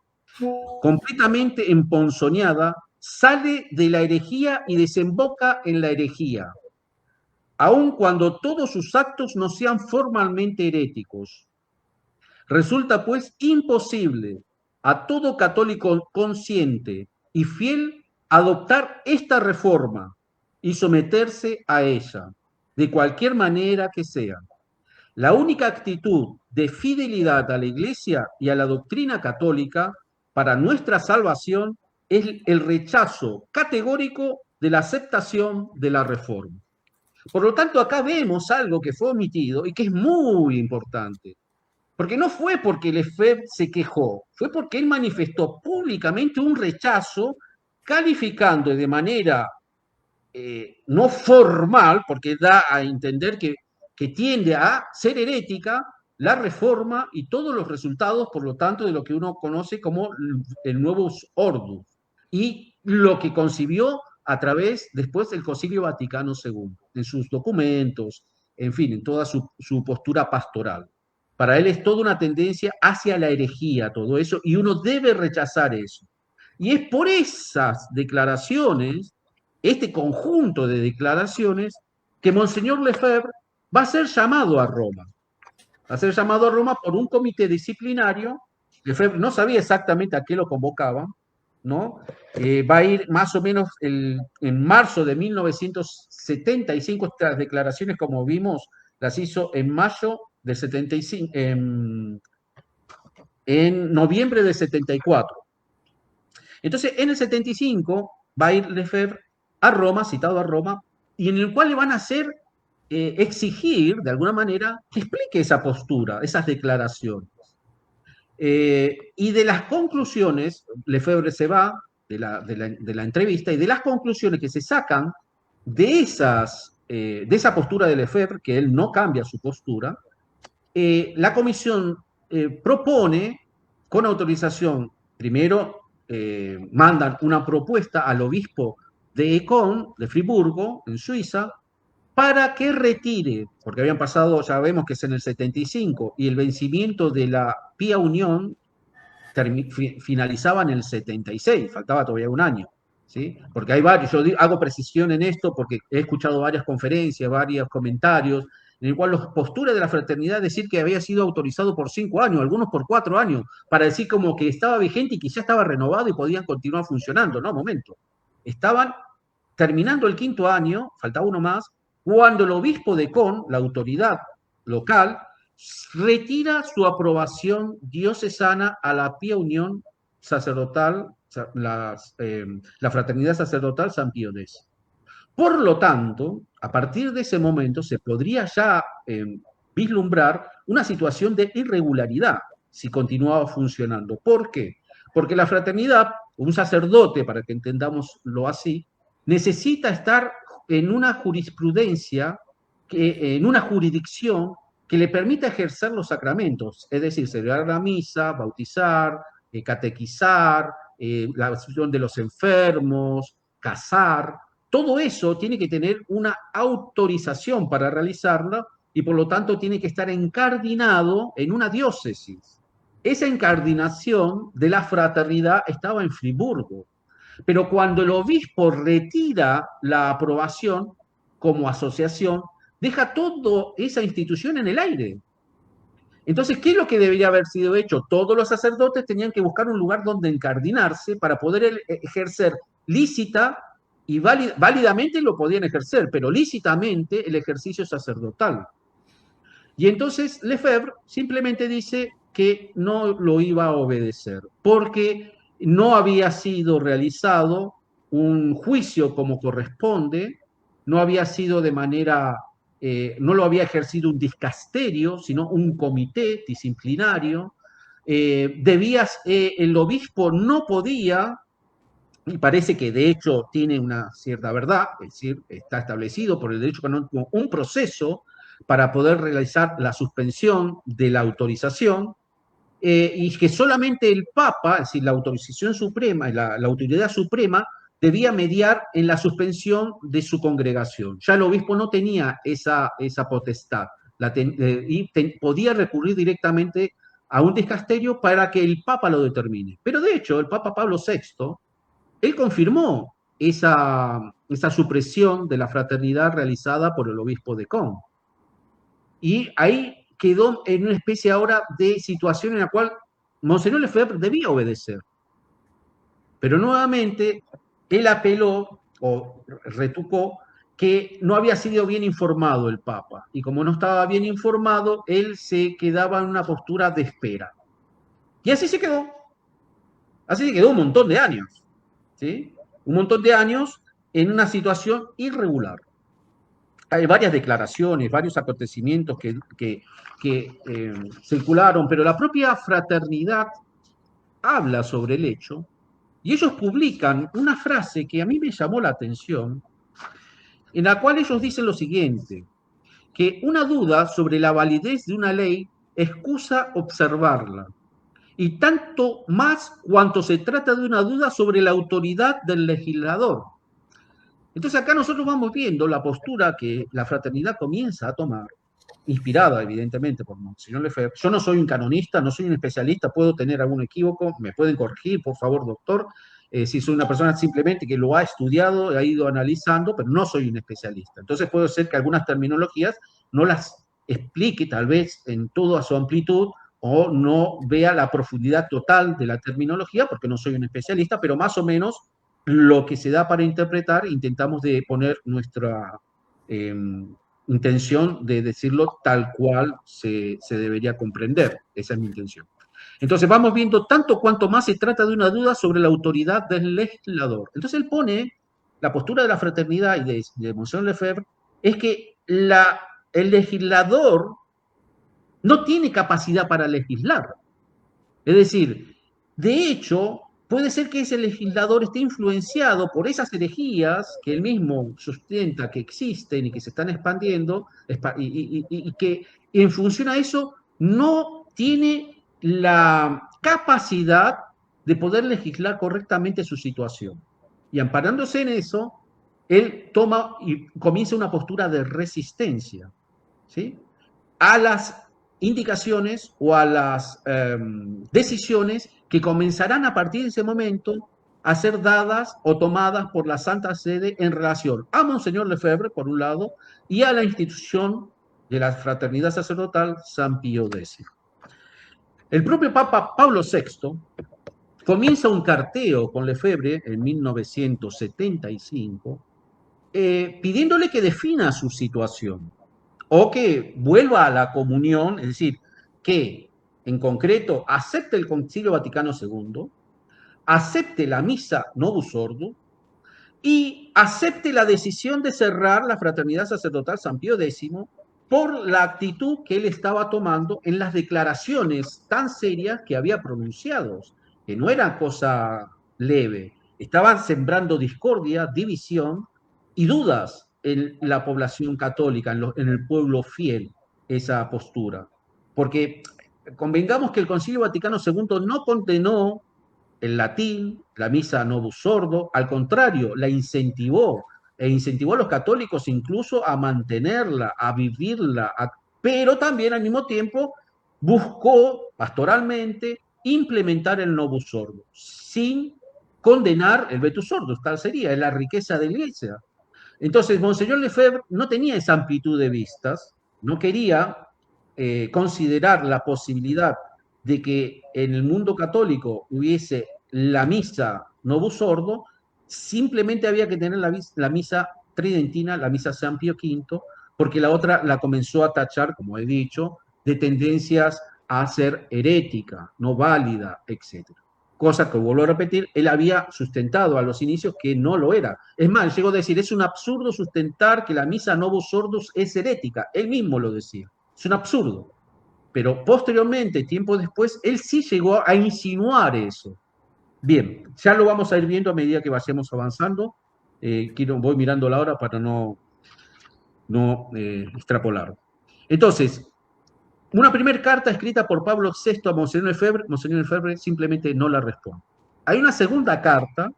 Completamente emponzoñada, sale de la herejía y desemboca en la herejía, aun cuando todos sus actos no sean formalmente heréticos. Resulta pues imposible a todo católico consciente y fiel adoptar esta reforma y someterse a ella, de cualquier manera que sea. La única actitud de fidelidad a la Iglesia y a la doctrina católica para nuestra salvación es el rechazo categórico de la aceptación de la reforma. Por lo tanto, acá vemos algo que fue omitido y que es muy importante. Porque no fue porque Lefebvre se quejó, fue porque él manifestó públicamente un rechazo, calificando de manera no formal, porque da a entender que tiende a ser herética la reforma y todos los resultados, por lo tanto, de lo que uno conoce como el nuevo Ordus, y lo que concibió a través después del Concilio Vaticano II, en sus documentos, en fin, en toda su postura pastoral. Para él es toda una tendencia hacia la herejía, todo eso, y uno debe rechazar eso. Y es por esas declaraciones, este conjunto de declaraciones, que Monseñor Lefebvre va a ser llamado a Roma. Va a ser llamado a Roma por un comité disciplinario. Lefebvre no sabía exactamente a qué lo convocaban, ¿no? Va a ir más o menos en marzo de 1975, estas declaraciones, como vimos, las hizo en mayo del 75, en noviembre del 74. Entonces, en el 75 va a ir Lefebvre a Roma, citado a Roma, y en el cual le van a hacer exigir, de alguna manera, que explique esa postura, esas declaraciones. Y de las conclusiones, Lefebvre se va de la entrevista, y de las conclusiones que se sacan de esa postura de Lefebvre, que él no cambia su postura, la comisión propone, con autorización, primero mandan una propuesta al obispo de Econ, de Friburgo, en Suiza, para que retire, porque habían pasado, ya vemos que es en el 75, y el vencimiento de la Pía Unión finalizaba en el 76, faltaba todavía un año. ¿Sí? Porque hay varios, yo hago precisión en esto porque he escuchado varias conferencias, varios comentarios, en el cual las posturas de la fraternidad decir que había sido autorizado por 5 años, algunos por 4 años, para decir como que estaba vigente y que ya estaba renovado y podían continuar funcionando. No, momento. Estaban terminando el 5.º año, faltaba uno más, cuando el obispo de Con, la autoridad local, retira su aprobación diocesana a la Pía Unión Sacerdotal, la Fraternidad Sacerdotal San Pío X. Por lo tanto, a partir de ese momento se podría ya vislumbrar una situación de irregularidad si continuaba funcionando. ¿Por qué? Porque la fraternidad, un sacerdote, para que entendámoslo así, necesita estar en una jurisprudencia, en una jurisdicción que le permita ejercer los sacramentos, es decir, celebrar la misa, bautizar, catequizar, la absolución de los enfermos, casar. Todo eso tiene que tener una autorización para realizarla y por lo tanto tiene que estar encardinado en una diócesis. Esa encardinación de la fraternidad estaba en Friburgo, pero cuando el obispo retira la aprobación como asociación, deja toda esa institución en el aire. Entonces, ¿qué es lo que debería haber sido hecho? Todos los sacerdotes tenían que buscar un lugar donde encardinarse para poder ejercer lícita y válidamente lo podían ejercer, pero lícitamente el ejercicio sacerdotal. Y entonces Lefebvre simplemente dice que no lo iba a obedecer, porque no había sido realizado un juicio como corresponde, no había sido de manera, no lo había ejercido un dicasterio, sino un comité disciplinario. El obispo no podía, y parece que de hecho tiene una cierta verdad, es decir, está establecido por el derecho canónico un proceso para poder realizar la suspensión de la autorización, y que solamente el Papa, es decir, la autorización suprema, la autoridad suprema, debía mediar en la suspensión de su congregación. Ya el obispo no tenía esa potestad podía recurrir directamente a un dicasterio para que el Papa lo determine. Pero de hecho, el Papa Pablo VI, él confirmó esa supresión de la fraternidad realizada por el obispo de Con. Y ahí quedó en una especie ahora de situación en la cual Monseñor Lefebvre debía obedecer. Pero nuevamente él apeló o retucó que no había sido bien informado el Papa. Y como no estaba bien informado, él se quedaba en una postura de espera. Y así se quedó. Así se quedó un montón de años. ¿Sí? Un montón de años en una situación irregular. Hay varias declaraciones, varios acontecimientos que circularon, pero la propia fraternidad habla sobre el hecho y ellos publican una frase que a mí me llamó la atención, en la cual ellos dicen lo siguiente, que una duda sobre la validez de una ley excusa observarla, y tanto más cuanto se trata de una duda sobre la autoridad del legislador. Entonces acá nosotros vamos viendo la postura que la fraternidad comienza a tomar, inspirada evidentemente por Monseñor Lefebvre. Yo no soy un canonista, no soy un especialista, puedo tener algún equívoco, me pueden corregir, por favor, doctor, si soy una persona simplemente que lo ha estudiado, ha ido analizando, pero no soy un especialista. Entonces puede ser que algunas terminologías no las explique tal vez en toda su amplitud o no vea la profundidad total de la terminología porque no soy un especialista, pero más o menos lo que se da para interpretar, intentamos de poner nuestra intención de decirlo tal cual se debería comprender. Esa es mi intención. Entonces vamos viendo tanto cuanto más se trata de una duda sobre la autoridad del legislador. Entonces él pone la postura de la fraternidad y de Monseñor Lefebvre es que el legislador no tiene capacidad para legislar. Es decir, de hecho, puede ser que ese legislador esté influenciado por esas herejías que él mismo sustenta que existen y que se están expandiendo, y que en función a eso no tiene la capacidad de poder legislar correctamente su situación. Y amparándose en eso, él toma y comienza una postura de resistencia, ¿sí?, a las indicaciones o a las decisiones que comenzarán a partir de ese momento a ser dadas o tomadas por la Santa Sede en relación a Monseñor Lefebvre, por un lado, y a la institución de la Fraternidad Sacerdotal San Pío X. El propio Papa Pablo VI comienza un carteo con Lefebvre en 1975, pidiéndole que defina su situación o que vuelva a la comunión, es decir, que en concreto acepte el Concilio Vaticano II, acepte la misa Novus Ordo y acepte la decisión de cerrar la Fraternidad Sacerdotal San Pío X por la actitud que él estaba tomando en las declaraciones tan serias que había pronunciado, que no era cosa leve, estaban sembrando discordia, división y dudas en la población católica, en el pueblo fiel, esa postura. Porque convengamos que el Concilio Vaticano II no condenó el latín, la misa Novus Ordo, al contrario, la incentivó, e incentivó a los católicos incluso a mantenerla, a vivirla, pero también al mismo tiempo buscó pastoralmente implementar el Novus Ordo, sin condenar el Vetus Ordo, tal sería, es la riqueza de la iglesia. Entonces, Monseñor Lefebvre no tenía esa amplitud de vistas, no quería considerar la posibilidad de que en el mundo católico hubiese la misa Novus Ordo, simplemente había que tener la misa tridentina, la misa San Pío V, porque la otra la comenzó a tachar, como he dicho, de tendencias a ser herética, no válida, etc. Cosa que, vuelvo a repetir, él había sustentado a los inicios que no lo era. Es más, llegó a decir, es un absurdo sustentar que la misa Novus Ordo es herética. Él mismo lo decía. Es un absurdo. Pero posteriormente, tiempo después, él sí llegó a insinuar eso. Bien, ya lo vamos a ir viendo a medida que vayamos avanzando. Voy mirando la hora para no extrapolar. Entonces, una primera carta escrita por Pablo VI a Monseñor Lefebvre simplemente no la responde. Hay una segunda carta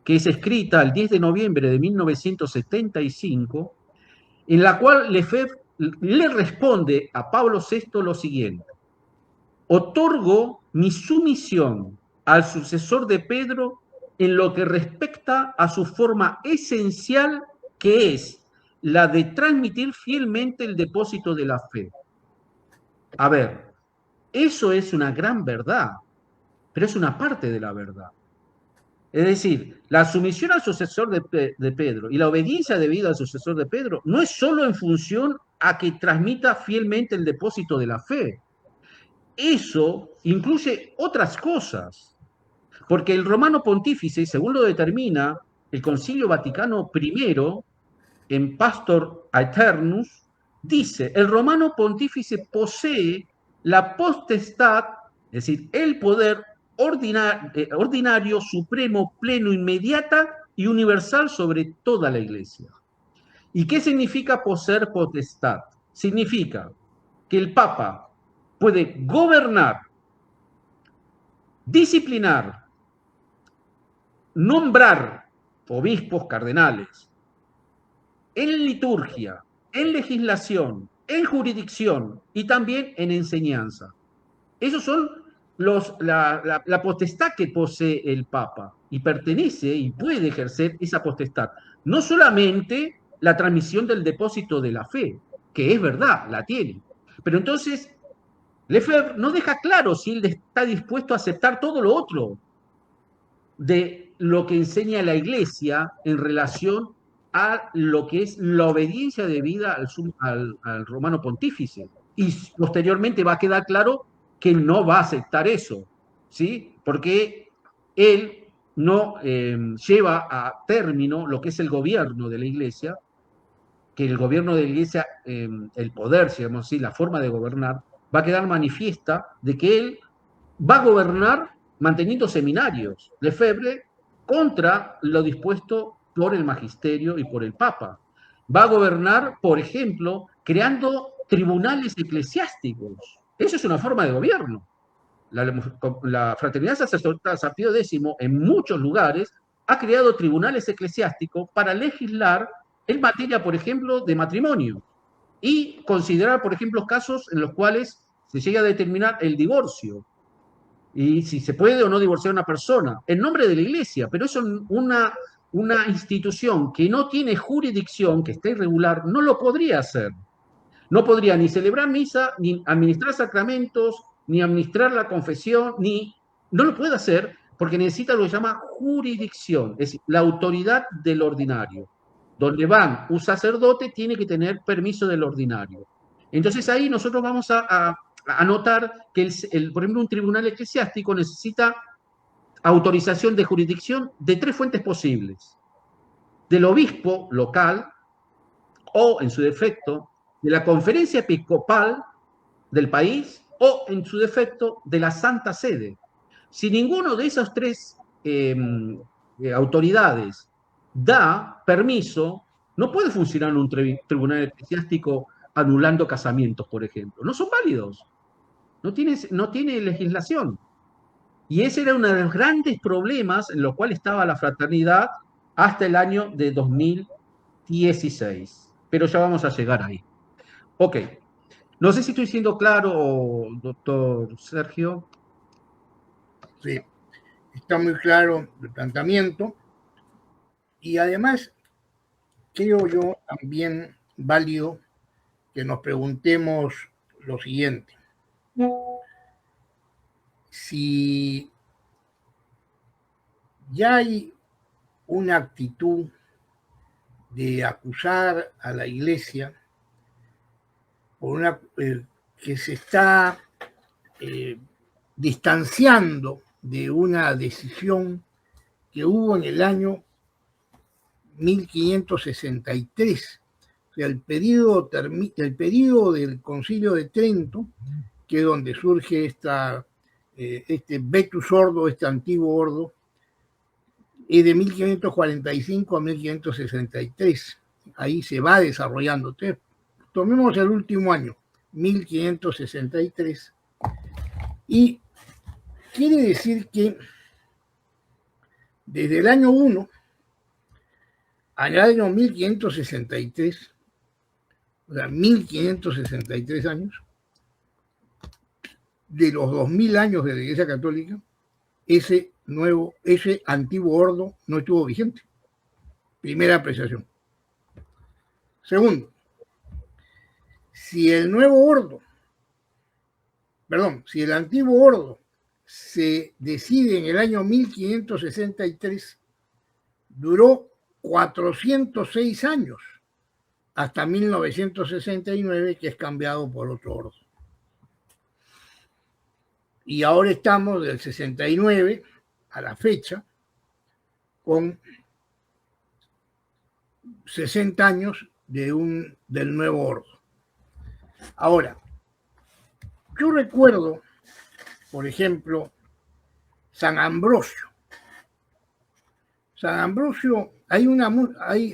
que es escrita el 10 de noviembre de 1975, en la cual Lefebvre le responde a Pablo VI lo siguiente: otorgo mi sumisión al sucesor de Pedro en lo que respecta a su forma esencial, que es la de transmitir fielmente el depósito de la fe. A ver, eso es una gran verdad, pero es una parte de la verdad. Es decir, la sumisión al sucesor de Pedro y la obediencia debida al sucesor de Pedro no es solo en función a que transmita fielmente el depósito de la fe. Eso incluye otras cosas, porque el Romano Pontífice, según lo determina el Concilio Vaticano I, en Pastor Aeternus, dice, el Romano Pontífice posee la potestad, es decir, el poder ordinario, supremo, pleno, inmediata y universal sobre toda la Iglesia. ¿Y qué significa poseer potestad? Significa que el Papa puede gobernar, disciplinar, nombrar obispos, cardenales, en liturgia, en legislación, en jurisdicción y también en enseñanza. Esos son la potestad que posee el Papa y pertenece y puede ejercer esa potestad. No solamente la transmisión del depósito de la fe, que es verdad, la tiene. Pero entonces, Lefebvre no deja claro si él está dispuesto a aceptar todo lo otro de lo que enseña la Iglesia en relación a lo que es la obediencia debida al romano pontífice. Y posteriormente va a quedar claro que no va a aceptar eso, ¿sí? Porque él no lleva a término lo que es el gobierno de la Iglesia, que el gobierno de la Iglesia, el poder, digamos así, la forma de gobernar, va a quedar manifiesta de que él va a gobernar manteniendo seminarios. Lefebvre contra lo dispuesto por el magisterio y por el Papa. Va a gobernar, por ejemplo, creando tribunales eclesiásticos. Eso es una forma de gobierno. La Fraternidad Sacerdotal San Pío X en muchos lugares ha creado tribunales eclesiásticos para legislar en materia, por ejemplo, de matrimonio y considerar, por ejemplo, casos en los cuales se llega a determinar el divorcio y si se puede o no divorciar a una persona en nombre de la Iglesia, pero eso una institución que no tiene jurisdicción, que está irregular, no lo podría hacer. No podría ni celebrar misa, ni administrar sacramentos, ni administrar la confesión, no lo puede hacer porque necesita lo que se llama jurisdicción, es decir, la autoridad del ordinario. Donde van un sacerdote tiene que tener permiso del ordinario. Entonces ahí nosotros vamos a notar que, por ejemplo, un tribunal eclesiástico necesita autorización de jurisdicción de 3 fuentes posibles. Del obispo local o, en su defecto, de la conferencia episcopal del país o, en su defecto, de la Santa Sede. Si ninguno de esas 3 autoridades da permiso, no puede funcionar un tribunal eclesiástico anulando casamientos, por ejemplo. No son válidos. No tiene legislación. Y ese era uno de los grandes problemas en los cuales estaba la fraternidad hasta el año de 2016. Pero ya vamos a llegar ahí. Ok. No sé si estoy siendo claro, doctor Sergio. Sí, está muy claro el planteamiento. Y además, creo yo también válido que nos preguntemos lo siguiente. Si ya hay una actitud de acusar a la Iglesia por que se está distanciando de una decisión que hubo en el año 1563, o sea, el periodo del Concilio de Trento, que es donde surge este Vetus Ordo, este antiguo ordo, es de 1545 a 1563. Ahí se va desarrollando. Entonces, tomemos el último año, 1563, y quiere decir que desde el año 1 al año 1563, o sea, 1563 años, de los 2000 años de la Iglesia Católica, ese antiguo ordo no estuvo vigente. Primera apreciación. Segundo, si el antiguo ordo se decide en el año 1563, duró 406 años, hasta 1969, que es cambiado por otro ordo. Y ahora estamos del 69 a la fecha con 60 años del nuevo ordo. Ahora, yo recuerdo, por ejemplo, San Ambrosio. San Ambrosio,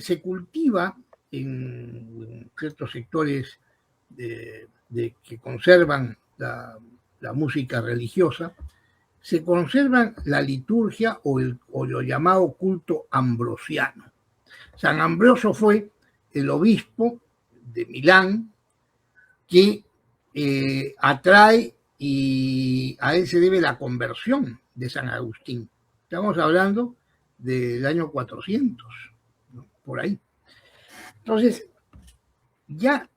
se cultiva en ciertos sectores que conservan la música religiosa, se conservan la liturgia o lo llamado culto ambrosiano. San Ambrosio fue el obispo de Milán que atrae, y a él se debe la conversión de San Agustín. Estamos hablando del año 400, ¿no? Por ahí. Entonces, ya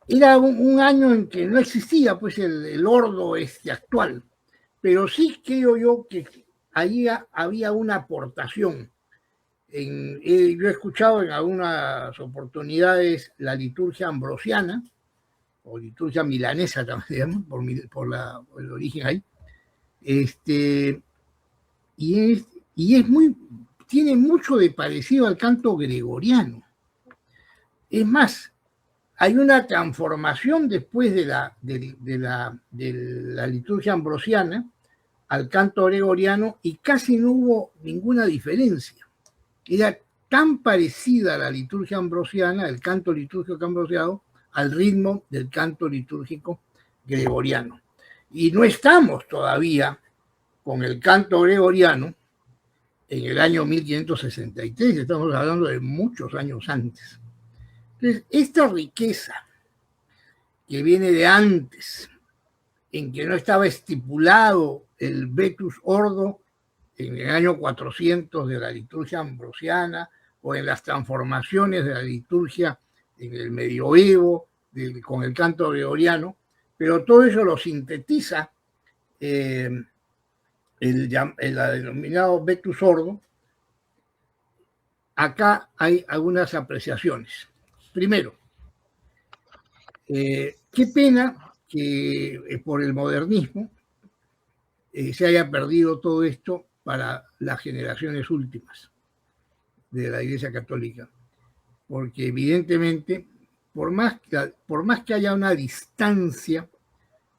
era un año en que no existía pues el ordo actual, pero sí creo yo que ahí había una aportación. Yo he escuchado en algunas oportunidades la liturgia ambrosiana, o liturgia milanesa también, por el origen ahí, tiene mucho de parecido al canto gregoriano. Es más, hay una transformación después de la liturgia ambrosiana al canto gregoriano y casi no hubo ninguna diferencia. Era tan parecida a la liturgia ambrosiana, el canto litúrgico ambrosiano, al ritmo del canto litúrgico gregoriano. Y no estamos todavía con el canto gregoriano en el año 1563, estamos hablando de muchos años antes. Entonces, esta riqueza que viene de antes, en que no estaba estipulado el vetus ordo en el año 400 de la liturgia ambrosiana, o en las transformaciones de la liturgia en el medioevo, con el canto gregoriano, pero todo eso lo sintetiza el denominado vetus ordo. Acá hay algunas apreciaciones. Primero, qué pena que por el modernismo se haya perdido todo esto para las generaciones últimas de la Iglesia Católica, porque evidentemente, por más que haya una distancia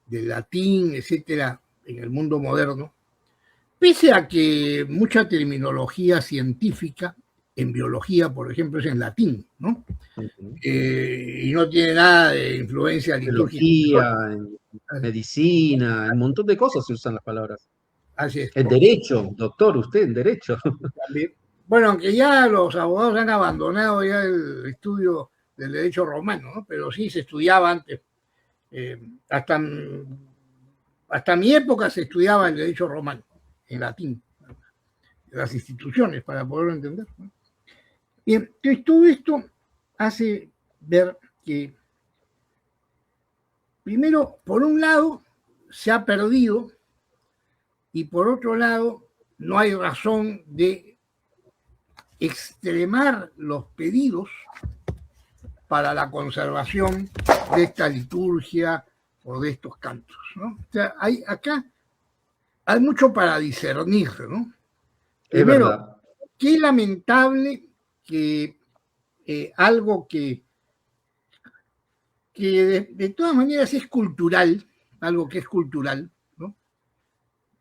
del latín, etcétera, en el mundo moderno, pese a que mucha terminología científica en biología, por ejemplo, es en latín, ¿no? Y no tiene nada de influencia litúrgica. Biología, en medicina, en un montón de cosas se usan las palabras. Así es. En derecho, doctor, usted en derecho. También. Bueno, aunque ya los abogados han abandonado ya el estudio del derecho romano, ¿no? Pero sí se estudiaba antes. Hasta mi época se estudiaba el derecho romano, en latín, las instituciones, para poderlo entender, ¿no? Bien, entonces todo esto hace ver que, primero, por un lado, se ha perdido, y por otro lado, no hay razón de extremar los pedidos para la conservación de esta liturgia o de estos cantos, ¿no? O sea, acá hay mucho para discernir, ¿no? Primero, Es verdad. qué lamentable que algo que de todas maneras es cultural, algo que es cultural, ¿no?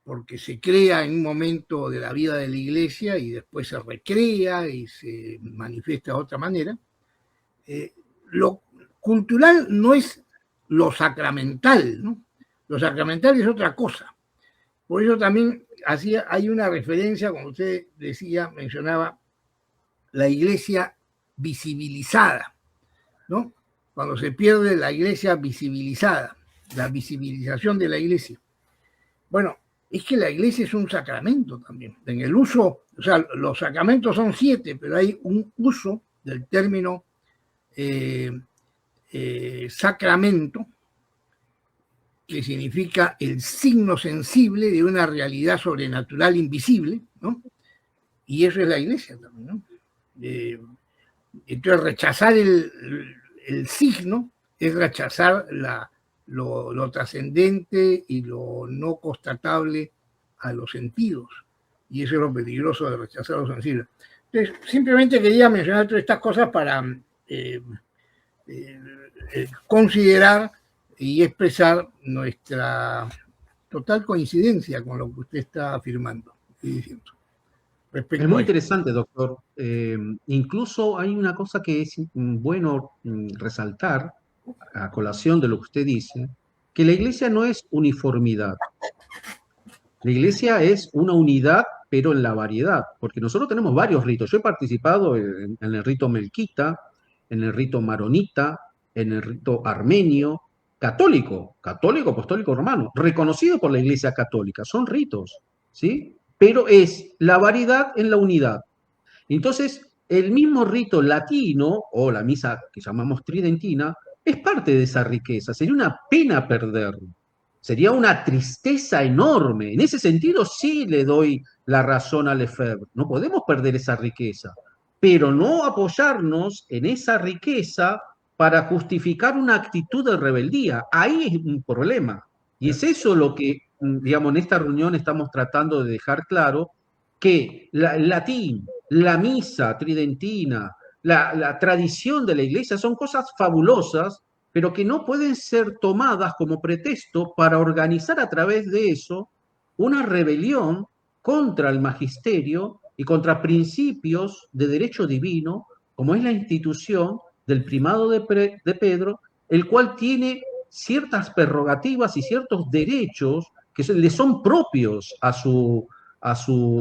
Porque se crea en un momento de la vida de la Iglesia y después se recrea y se manifiesta de otra manera. Lo cultural no es lo sacramental, ¿no? Lo sacramental es otra cosa. Por eso también hay una referencia, como usted decía, mencionaba, la iglesia visibilizada, ¿no? Cuando se pierde la iglesia visibilizada, la visibilización de la iglesia. Bueno, es que la iglesia es un sacramento también. En el uso, o sea, los sacramentos son 7, pero hay un uso del término sacramento, que significa el signo sensible de una realidad sobrenatural invisible, ¿no? Y eso es la iglesia también, ¿no? Entonces, rechazar el signo es rechazar lo trascendente y lo no constatable a los sentidos. Y eso es lo peligroso de rechazar lo sensible. Entonces, simplemente quería mencionar todas estas cosas para considerar y expresar nuestra total coincidencia con lo que usted está afirmando y diciendo. Es respecto muy a esto. interesante, doctor. Incluso hay una cosa que es bueno resaltar a colación de lo que usted dice, que la iglesia no es uniformidad. La iglesia es una unidad, pero en la variedad, porque nosotros tenemos varios ritos. Yo he participado en el rito melquita, en el rito maronita, en el rito armenio, católico, apostólico romano, reconocido por la iglesia católica. Son ritos, ¿sí? Pero es la variedad en la unidad. Entonces, el mismo rito latino, o la misa que llamamos tridentina, es parte de esa riqueza. Sería una pena perderlo. Sería una tristeza enorme. En ese sentido, sí le doy la razón a Lefebvre. No podemos perder esa riqueza, pero no apoyarnos en esa riqueza para justificar una actitud de rebeldía. Ahí es un problema. Y es eso lo que, digamos, en esta reunión estamos tratando de dejar claro, que el latín, la misa tridentina, la tradición de la iglesia son cosas fabulosas, pero que no pueden ser tomadas como pretexto para organizar a través de eso una rebelión contra el magisterio y contra principios de derecho divino, como es la institución del primado de Pedro, el cual tiene ciertas prerrogativas y ciertos derechos que le son propios a su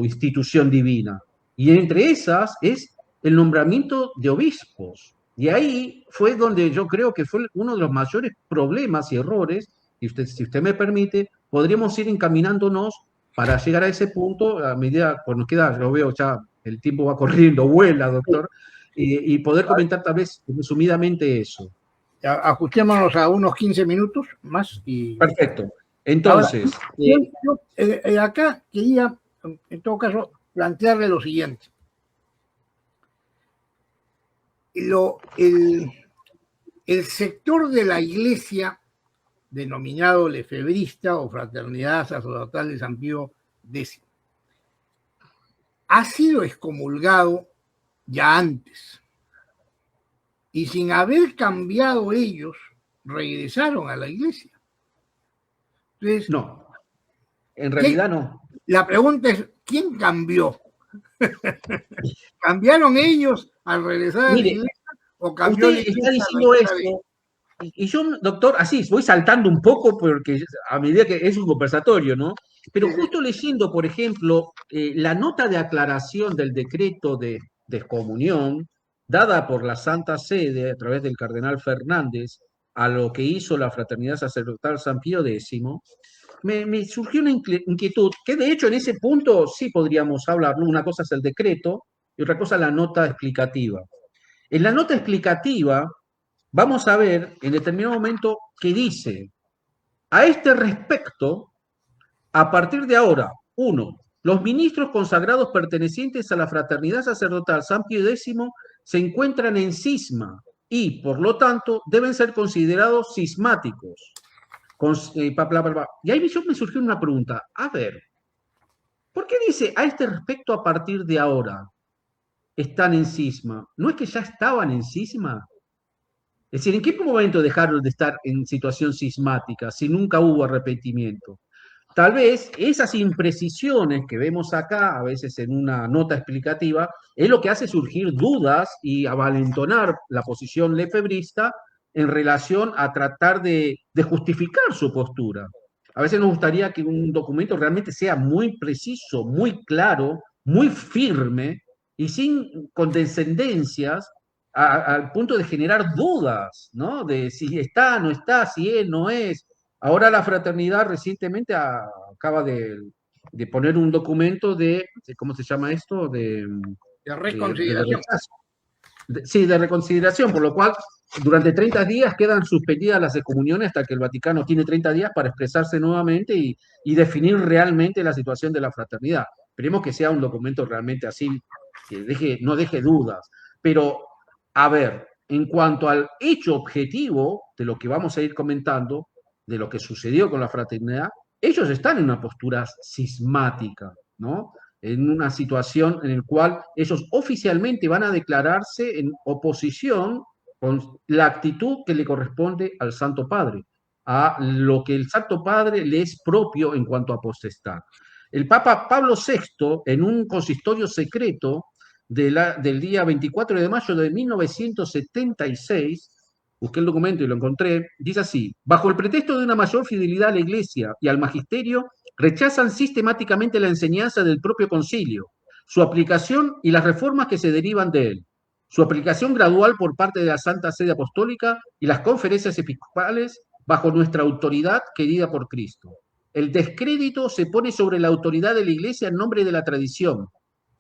institución divina. Y entre esas es el nombramiento de obispos. Y ahí fue donde yo creo que fue uno de los mayores problemas y errores, y usted, si usted me permite, podríamos ir encaminándonos para llegar a ese punto, a medida, pues nos queda, lo veo ya, el tiempo va corriendo, vuela, doctor, y poder comentar tal vez resumidamente eso. Ajustémonos a unos 15 minutos más y Perfecto. ahora, Entonces, acá quería, en todo caso, plantearle lo siguiente. El sector de la iglesia denominado lefebrista o Fraternidad Sacerdotal de San Pío X ha sido excomulgado ya antes y sin haber cambiado ellos regresaron a la iglesia. Entonces, no, en realidad no. La pregunta es, ¿quién cambió? ¿Cambiaron ellos al regresar a la Mire, iglesia o cambió la usted está iglesia al diciendo regresar a esto, y yo, doctor, así, voy saltando un poco porque a medida que es un conversatorio, ¿no? Pero justo leyendo, por ejemplo, la nota de aclaración del decreto de excomunión dada por la Santa Sede a través del cardenal Fernández a lo que hizo la Fraternidad Sacerdotal San Pío X, me surgió una inquietud, que de hecho en ese punto sí podríamos hablar, ¿no? Una cosa es el decreto y otra cosa la nota explicativa. En la nota explicativa vamos a ver en determinado momento que dice, a este respecto, a partir de ahora, uno, los ministros consagrados pertenecientes a la fraternidad sacerdotal San Pío X se encuentran en cisma y, por lo tanto, deben ser considerados cismáticos. Y ahí me surgió una pregunta. A ver, ¿por qué dice a este respecto a partir de ahora están en cisma? ¿No es que ya estaban en cisma? Es decir, ¿en qué momento dejaron de estar en situación sismática si nunca hubo arrepentimiento? Tal vez esas imprecisiones que vemos acá, a veces en una nota explicativa, es lo que hace surgir dudas y avalentonar la posición lefebrista en relación a tratar de justificar su postura. A veces nos gustaría que un documento realmente sea muy preciso, muy claro, muy firme y sin condescendencias al punto de generar dudas, ¿no? De si está, no está, si es, no es. Ahora la fraternidad recientemente acaba de poner un documento ¿cómo se llama esto? De reconsideración. rechazo. Sí, de reconsideración, por lo cual durante 30 días quedan suspendidas las excomuniones hasta que el Vaticano tiene 30 días para expresarse nuevamente y definir realmente la situación de la fraternidad. Esperemos que sea un documento realmente así, que no deje dudas. Pero, a ver, en cuanto al hecho objetivo de lo que vamos a ir comentando, de lo que sucedió con la fraternidad, ellos están en una postura cismática, ¿no? En una situación en la cual ellos oficialmente van a declararse en oposición con la actitud que le corresponde al Santo Padre, a lo que el Santo Padre le es propio en cuanto a potestad. El Papa Pablo VI, en un consistorio secreto del día 24 de mayo de 1976, busqué el documento y lo encontré, dice así: bajo el pretexto de una mayor fidelidad a la Iglesia y al magisterio, rechazan sistemáticamente la enseñanza del propio concilio, su aplicación y las reformas que se derivan de él, su aplicación gradual por parte de la Santa Sede Apostólica y las conferencias episcopales bajo nuestra autoridad querida por Cristo. El descrédito se pone sobre la autoridad de la Iglesia en nombre de la tradición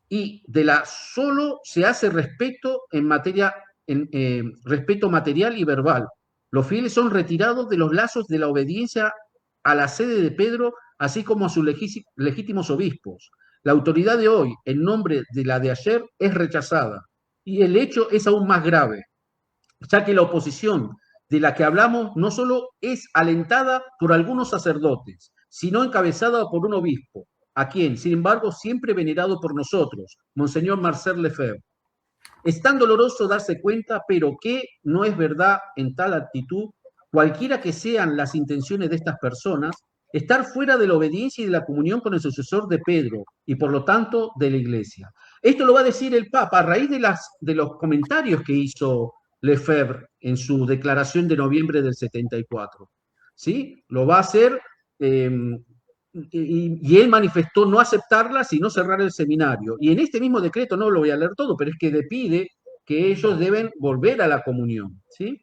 y de la solo se hace respeto en materia, respeto material y verbal. Los fieles son retirados de los lazos de la obediencia a la sede de Pedro, así como a sus legítimos obispos. La autoridad de hoy, en nombre de la de ayer, es rechazada. Y el hecho es aún más grave, ya que la oposición de la que hablamos no solo es alentada por algunos sacerdotes, sino encabezada por un obispo, a quien, sin embargo, siempre venerado por nosotros, Monseñor Marcel Lefebvre. Es tan doloroso darse cuenta, pero que no es verdad en tal actitud, cualquiera que sean las intenciones de estas personas, estar fuera de la obediencia y de la comunión con el sucesor de Pedro y por lo tanto de la Iglesia. Esto lo va a decir el Papa a raíz de los comentarios que hizo Lefebvre en su declaración de noviembre del 74. ¿Sí? Lo va a hacer y él manifestó no aceptarla, sino cerrar el seminario. Y en este mismo decreto, no lo voy a leer todo, pero es que le pide que ellos deben volver a la comunión. ¿Sí?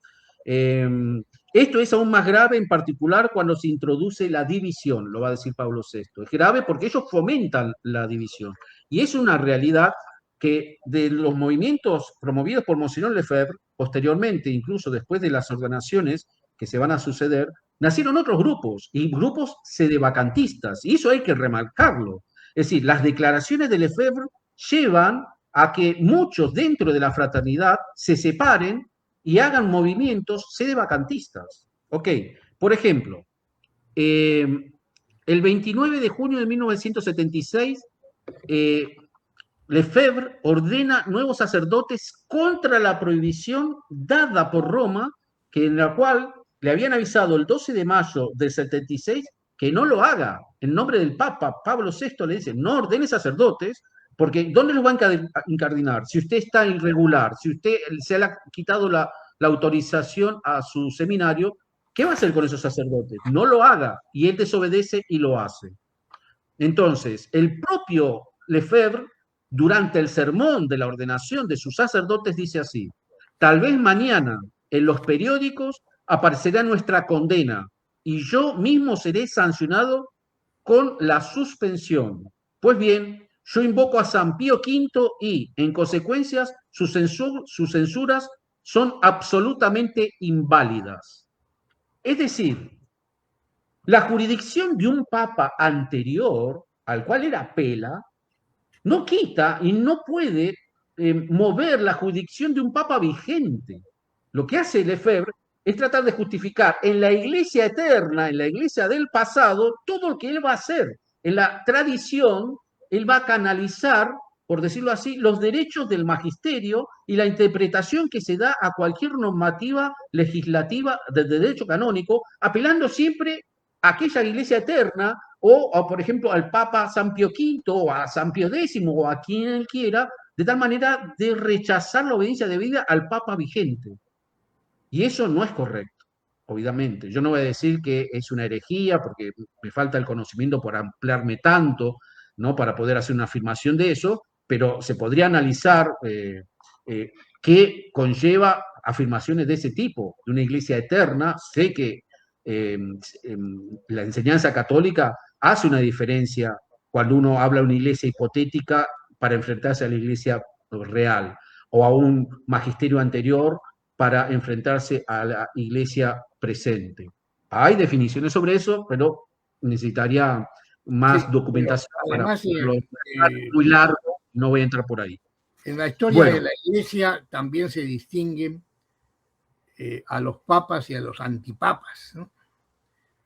Esto es aún más grave en particular cuando se introduce la división, lo va a decir Pablo VI. Es grave porque ellos fomentan la división. Y es una realidad que de los movimientos promovidos por Monseñor Lefebvre, posteriormente, incluso después de las ordenaciones que se van a suceder, nacieron otros grupos, y grupos sedevacantistas, y eso hay que remarcarlo. Es decir, las declaraciones de Lefebvre llevan a que muchos dentro de la fraternidad se separen y hagan movimientos sedevacantistas. Ok, por ejemplo, el 29 de junio de 1976, Lefebvre ordena nuevos sacerdotes contra la prohibición dada por Roma, que en la cual le habían avisado el 12 de mayo del 76 que no lo haga. En nombre del Papa, Pablo VI le dice, no ordene sacerdotes, porque ¿dónde los van a incardinar? Si usted está irregular, si usted se le ha quitado la autorización a su seminario, ¿qué va a hacer con esos sacerdotes? No lo haga, y él desobedece y lo hace. Entonces, el propio Lefebvre, durante el sermón de la ordenación de sus sacerdotes, dice así: tal vez mañana en los periódicos aparecerá nuestra condena y yo mismo seré sancionado con la suspensión. Pues bien, yo invoco a San Pío V y, en consecuencia, sus censuras son absolutamente inválidas. Es decir, la jurisdicción de un papa anterior, al cual él apela, no quita y no puede mover la jurisdicción de un papa vigente. Lo que hace Lefebvre es tratar de justificar en la iglesia eterna, en la iglesia del pasado, todo lo que él va a hacer. En la tradición, él va a canalizar, por decirlo así, los derechos del magisterio y la interpretación que se da a cualquier normativa legislativa de derecho canónico, apelando siempre a aquella iglesia eterna o, por ejemplo, al Papa San Pío V o a San Pío X o a quien él quiera, de tal manera de rechazar la obediencia debida al Papa vigente. Y eso no es correcto, obviamente. Yo no voy a decir que es una herejía, porque me falta el conocimiento por ampliarme tanto, ¿no? Para poder hacer una afirmación de eso, pero se podría analizar qué conlleva afirmaciones de ese tipo, de una iglesia eterna. Sé que la enseñanza católica hace una diferencia cuando uno habla de una iglesia hipotética para enfrentarse a la iglesia real o a un magisterio anterior para enfrentarse a la iglesia presente. Hay definiciones sobre eso, pero necesitaría más documentación además, para muy largo, no voy a entrar por ahí. En la historia de la iglesia también se distinguen a los papas y a los antipapas, ¿no?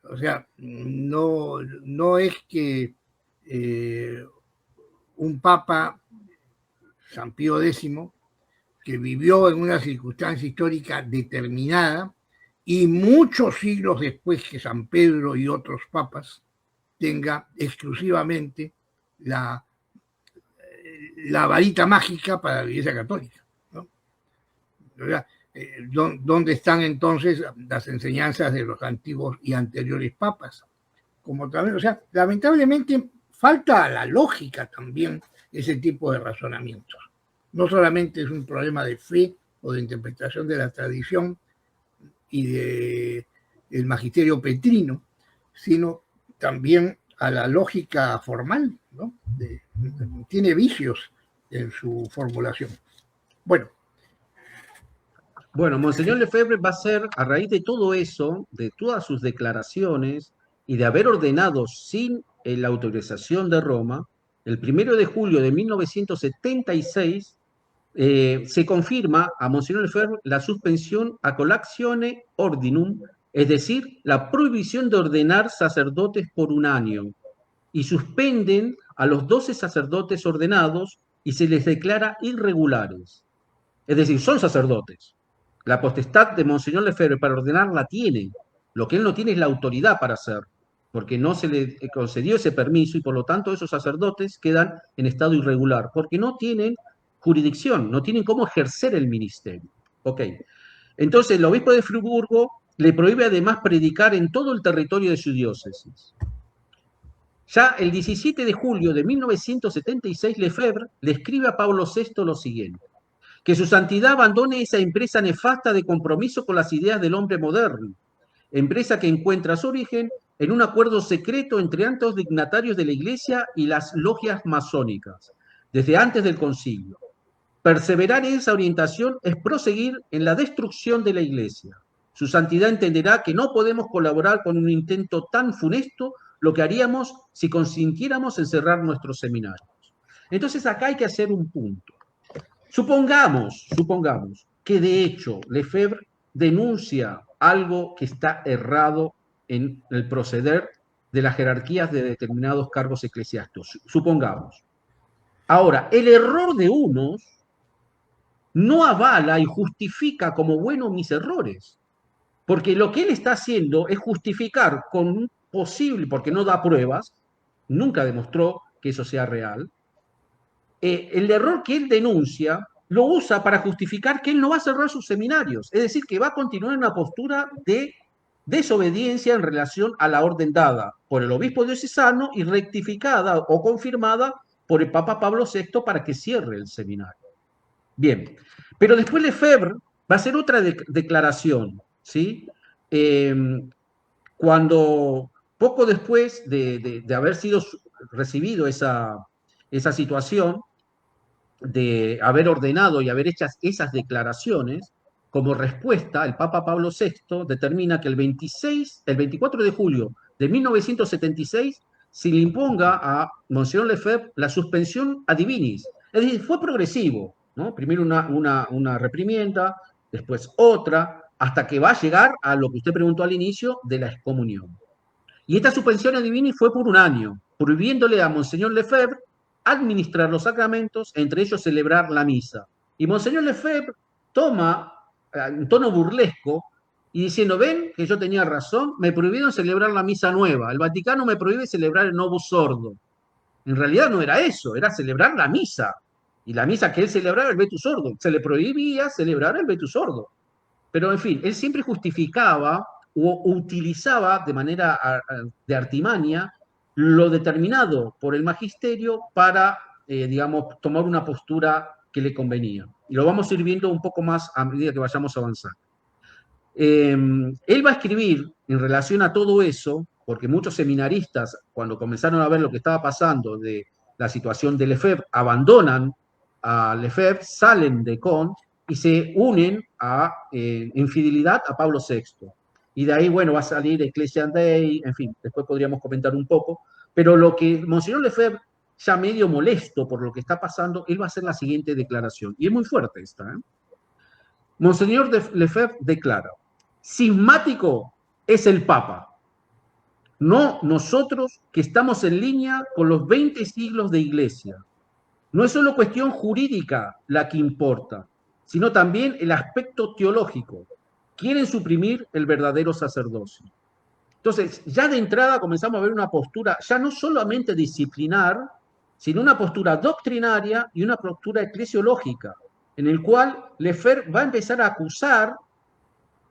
O sea, no es que un papa, San Pío X, que vivió en una circunstancia histórica determinada y muchos siglos después que San Pedro y otros papas, tenga exclusivamente la varita mágica para la Iglesia Católica, ¿no? ¿Dónde están entonces las enseñanzas de los antiguos y anteriores papas? Como también, o sea, lamentablemente falta a la lógica también ese tipo de razonamientos. No solamente es un problema de fe o de interpretación de la tradición y del magisterio petrino, sino también a la lógica formal, ¿no? Tiene vicios en su formulación. Bueno, Monseñor Lefebvre va a ser, a raíz de todo eso, de todas sus declaraciones y de haber ordenado sin la autorización de Roma, el 1 de julio de 1976 se confirma a Monseñor Lefebvre la suspensión a colactione ordinum, es decir, la prohibición de ordenar sacerdotes por un año, y suspenden a los 12 sacerdotes ordenados y se les declara irregulares. Es decir, son sacerdotes. La potestad de Monseñor Lefebvre para ordenar la tiene. Lo que él no tiene es la autoridad para hacer, porque no se le concedió ese permiso y por lo tanto esos sacerdotes quedan en estado irregular, porque no tienen jurisdicción, no tienen cómo ejercer el ministerio. Ok. Entonces el obispo de Friburgo le prohíbe además predicar en todo el territorio de su diócesis. Ya el 17 de julio de 1976, Lefebvre le escribe a Pablo VI lo siguiente: que su santidad abandone esa empresa nefasta de compromiso con las ideas del hombre moderno, empresa que encuentra su origen en un acuerdo secreto entre altos dignatarios de la Iglesia y las logias masónicas, desde antes del concilio. Perseverar en esa orientación es proseguir en la destrucción de la Iglesia. Su santidad entenderá que no podemos colaborar con un intento tan funesto, lo que haríamos si consintiéramos en cerrar nuestros seminarios. Entonces acá hay que hacer un punto. Supongamos que de hecho Lefebvre denuncia algo que está errado en el proceder de las jerarquías de determinados cargos eclesiásticos. Supongamos. Ahora, el error de unos no avala y justifica como bueno mis errores, porque lo que él está haciendo es justificar con un posible, porque no da pruebas, nunca demostró que eso sea real, el error que él denuncia lo usa para justificar que él no va a cerrar sus seminarios, es decir, que va a continuar en una postura de desobediencia en relación a la orden dada por el obispo diocesano y rectificada o confirmada por el Papa Pablo VI para que cierre el seminario. Bien, pero después Lefebvre va a hacer otra declaración, ¿sí? Cuando poco después de haber sido recibido esa situación, de haber ordenado y haber hecho esas declaraciones, como respuesta, el Papa Pablo VI determina que el 24 de julio de 1976 se le imponga a Monseñor Lefebvre la suspensión ad divinis. Es decir, fue progresivo, ¿no? Primero una reprimienda, después otra, hasta que va a llegar a lo que usted preguntó al inicio de la excomunión. Y esta suspensión ad divinis fue por un año, prohibiéndole a Monseñor Lefebvre administrar los sacramentos, entre ellos celebrar la misa. Y Monseñor Lefebvre toma un tono burlesco y diciendo, ven que yo tenía razón, me prohibieron celebrar la misa nueva, el Vaticano me prohíbe celebrar el Novus Ordo. En realidad no era eso, era celebrar la misa. Y la misa que él celebraba, el Vetus Ordo, se le prohibía celebrar el Vetus Ordo. Pero en fin, él siempre justificaba o utilizaba de manera de artimaña lo determinado por el magisterio para, digamos, tomar una postura que le convenía. Y lo vamos a ir viendo un poco más a medida que vayamos avanzando. Él va a escribir en relación a todo eso, porque muchos seminaristas, cuando comenzaron a ver lo que estaba pasando de la situación de Lefebvre, abandonan a Lefebvre, salen de Con y se unen en fidelidad a Pablo VI. Y de ahí, bueno, va a salir Ecclesiam Dei, en fin, después podríamos comentar un poco, pero lo que Monseñor Lefebvre, ya medio molesto por lo que está pasando, él va a hacer la siguiente declaración, y es muy fuerte esta, ¿eh? Monseñor Lefebvre declara: cismático es el Papa, no nosotros que estamos en línea con los 20 siglos de Iglesia. No es solo cuestión jurídica la que importa, sino también el aspecto teológico. Quieren suprimir el verdadero sacerdocio. Entonces, ya de entrada comenzamos a ver una postura ya no solamente disciplinar, sino una postura doctrinaria y una postura eclesiológica, en el cual Lefebvre va a empezar a acusar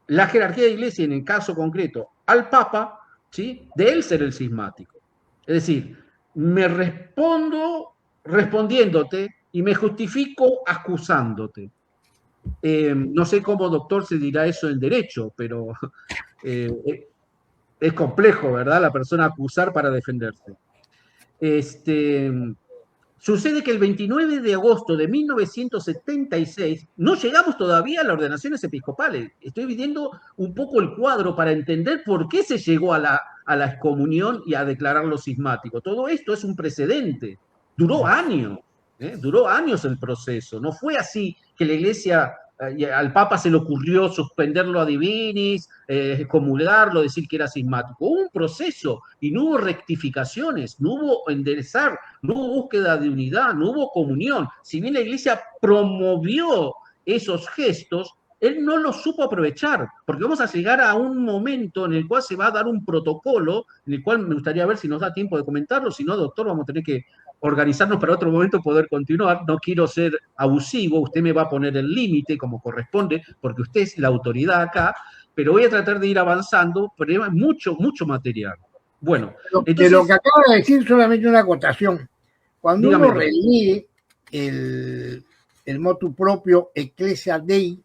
la jerarquía de la iglesia, en el caso concreto al Papa, ¿sí?, de él ser el cismático. Es decir, me respondo respondiéndote y me justifico acusándote. No sé cómo, doctor, se dirá eso en derecho, pero es complejo, ¿verdad? La persona acusar para defenderse. Sucede que el 29 de agosto de 1976 no llegamos todavía a las ordenaciones episcopales. Estoy viendo un poco el cuadro para entender por qué se llegó a la excomunión y a declararlo cismático. Todo esto es un precedente. Duró años, duró años el proceso. No fue así que la iglesia, al Papa se le ocurrió suspenderlo a divinis, comulgarlo, decir que era cismático. Hubo un proceso y no hubo rectificaciones, no hubo enderezar, no hubo búsqueda de unidad, no hubo comunión. Si bien la iglesia promovió esos gestos, él no los supo aprovechar, porque vamos a llegar a un momento en el cual se va a dar un protocolo, en el cual me gustaría ver si nos da tiempo de comentarlo, si no, doctor, vamos a tener que organizarnos para otro momento poder continuar. No quiero ser abusivo, usted me va a poner el límite como corresponde, porque usted es la autoridad acá, pero voy a tratar de ir avanzando, pero hay mucho, mucho material. Bueno, entonces, de lo que acaba de decir, solamente una acotación. Cuando dígame, uno relee el motu propio Ecclesia Dei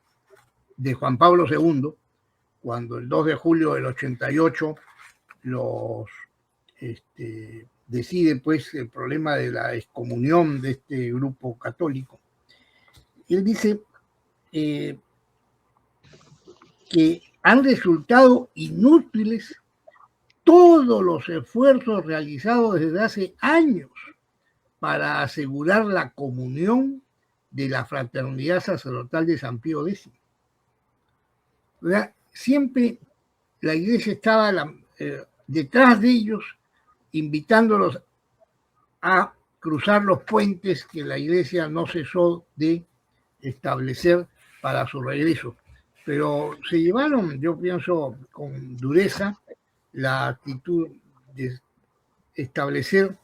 de Juan Pablo II, cuando el 2 de julio del 88 los decide pues el problema de la excomunión de este grupo católico, él dice que han resultado inútiles todos los esfuerzos realizados desde hace años para asegurar la comunión de la fraternidad sacerdotal de San Pío X. ¿Verdad? Siempre la iglesia estaba detrás de ellos, invitándolos a cruzar los puentes que la iglesia no cesó de establecer para su regreso. Pero se llevaron, yo pienso, con dureza la actitud de establecer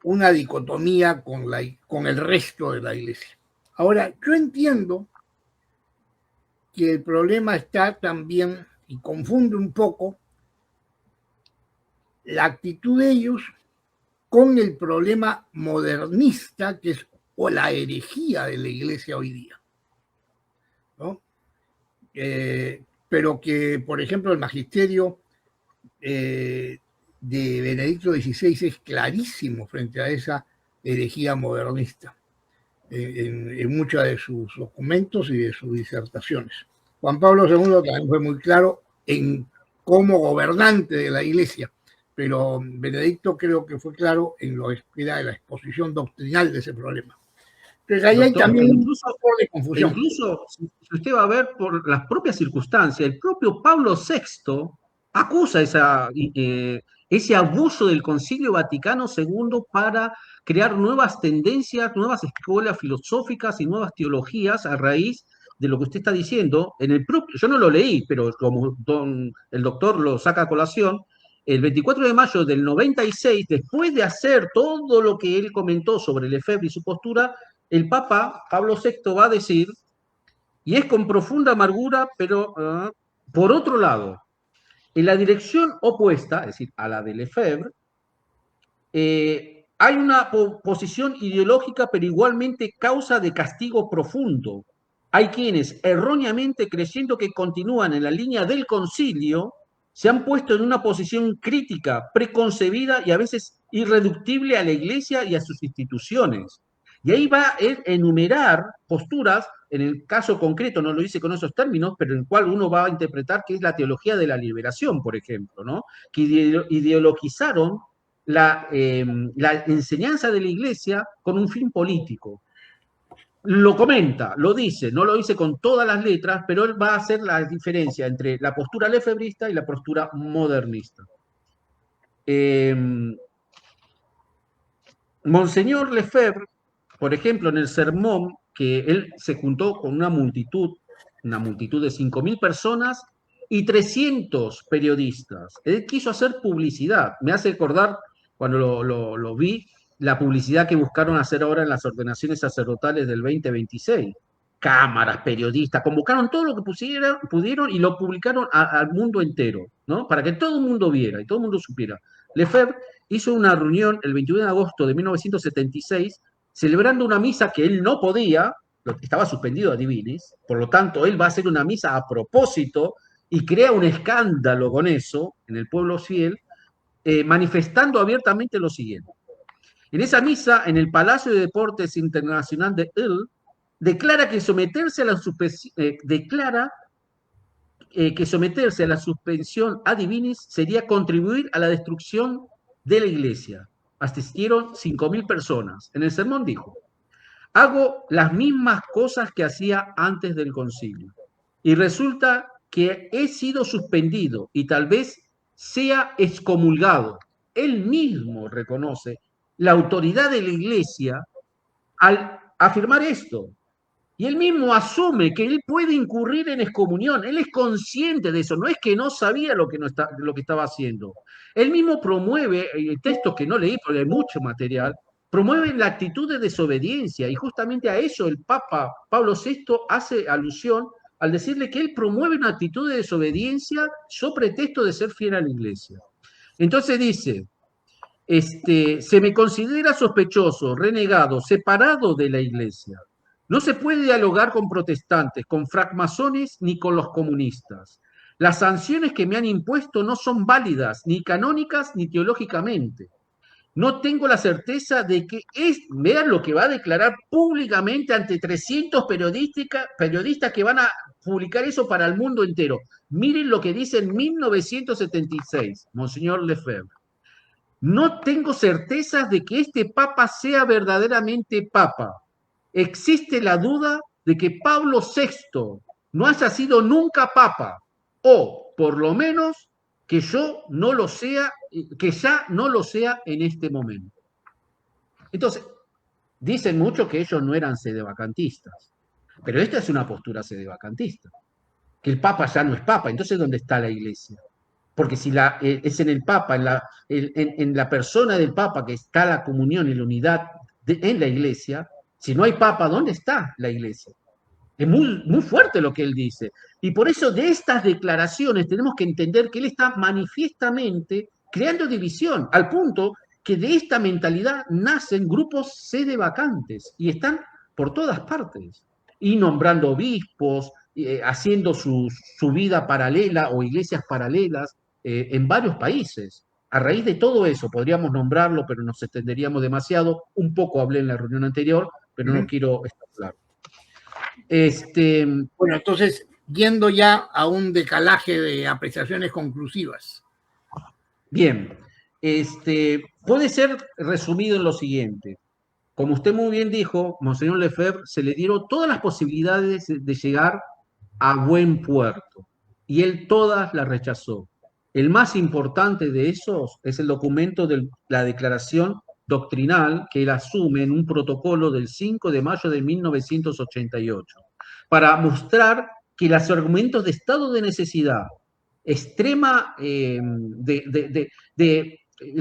una dicotomía con el resto de la iglesia. Ahora, yo entiendo que el problema está también, y confunde un poco, la actitud de ellos con el problema modernista, que es o la herejía de la iglesia hoy día, ¿no? Pero que, por ejemplo, el magisterio de Benedicto XVI es clarísimo frente a esa herejía modernista en muchos de sus documentos y de sus disertaciones. Juan Pablo II también fue muy claro como gobernante de la iglesia, pero Benedicto creo que fue claro en lo que era la exposición doctrinal de ese problema. Entonces ahí hay también un poco de confusión. Incluso, si usted va a ver por las propias circunstancias, el propio Pablo VI acusa ese abuso del Concilio Vaticano II para crear nuevas tendencias, nuevas escuelas filosóficas y nuevas teologías a raíz de lo que usted está diciendo. Yo no lo leí, pero como el doctor lo saca a colación, el 24 de mayo del 96, después de hacer todo lo que él comentó sobre Lefebvre y su postura, el Papa Pablo VI va a decir, y es con profunda amargura, pero por otro lado, en la dirección opuesta, es decir, a la de Lefebvre, hay una posición ideológica, pero igualmente causa de castigo profundo. Hay quienes, erróneamente creyendo que continúan en la línea del concilio, se han puesto en una posición crítica, preconcebida y a veces irreductible a la Iglesia y a sus instituciones. Y ahí va a enumerar posturas, en el caso concreto no lo dice con esos términos, pero en el cual uno va a interpretar que es la teología de la liberación, por ejemplo, ¿no? Que ideologizaron la enseñanza de la iglesia con un fin político. Lo comenta, lo dice, no lo dice con todas las letras, pero él va a hacer la diferencia entre la postura lefebrista y la postura modernista. Monseñor Lefebvre, por ejemplo, en el sermón que él se juntó con una multitud de 5.000 personas y 300 periodistas. Él quiso hacer publicidad. Me hace acordar, cuando lo vi, la publicidad que buscaron hacer ahora en las ordenaciones sacerdotales del 2026. Cámaras, periodistas, convocaron todo lo que pudieron y lo publicaron al mundo entero, ¿no? Para que todo el mundo viera y todo el mundo supiera. Lefebvre hizo una reunión el 21 de agosto de 1976, celebrando una misa que él no podía, estaba suspendido a Divinis, por lo tanto, él va a hacer una misa a propósito y crea un escándalo con eso en el pueblo fiel, manifestando abiertamente lo siguiente. En esa misa, en el Palacio de Deportes Internacional de Lille, declara que someterse a la suspensión a divinis sería contribuir a la destrucción de la iglesia. Asistieron 5.000 personas. En el sermón dijo: hago las mismas cosas que hacía antes del concilio. Y resulta que he sido suspendido y tal vez sea excomulgado. Él mismo reconoce la autoridad de la iglesia al afirmar esto. Y él mismo asume que él puede incurrir en excomunión. Él es consciente de eso. No es que no sabía lo que estaba haciendo. Él mismo promueve, textos que no leí porque hay mucho material, promueve la actitud de desobediencia. Y justamente a eso el Papa Pablo VI hace alusión al decirle que él promueve una actitud de desobediencia sobre pretexto de ser fiel a la iglesia. Entonces dice, se me considera sospechoso, renegado, separado de la iglesia. No se puede dialogar con protestantes, con francmasones ni con los comunistas. Las sanciones que me han impuesto no son válidas, ni canónicas, ni teológicamente. No tengo la certeza de que vean lo que va a declarar públicamente ante 300 periodistas que van a publicar eso para el mundo entero. Miren lo que dice en 1976, Monseñor Lefebvre. No tengo certezas de que este papa sea verdaderamente papa. Existe la duda de que Pablo VI no haya sido nunca papa, o por lo menos que yo no lo sea, que ya no lo sea en este momento. Entonces, dicen mucho que ellos no eran sedevacantistas, pero esta es una postura sedevacantista, que el papa ya no es papa. Entonces, ¿dónde está la iglesia? Porque si es en el Papa, en la persona del Papa que está la comunión y la unidad en la iglesia, si no hay Papa, ¿dónde está la iglesia? Es muy, muy fuerte lo que él dice. Y por eso de estas declaraciones tenemos que entender que él está manifiestamente creando división, al punto que de esta mentalidad nacen grupos sedevacantes y están por todas partes, y nombrando obispos, haciendo su vida paralela o iglesias paralelas en varios países. A raíz de todo eso, podríamos nombrarlo, pero nos extenderíamos demasiado. Un poco hablé en la reunión anterior, pero no quiero estar claro. Bueno, entonces, yendo ya a un decalaje de apreciaciones conclusivas. Bien, puede ser resumido en lo siguiente. Como usted muy bien dijo, Monseñor Lefebvre, se le dieron todas las posibilidades de llegar a buen puerto, y él todas las rechazó. El más importante de esos es el documento de la declaración doctrinal que él asume en un protocolo del 5 de mayo de 1988, para mostrar que los argumentos de estado de necesidad, extrema, el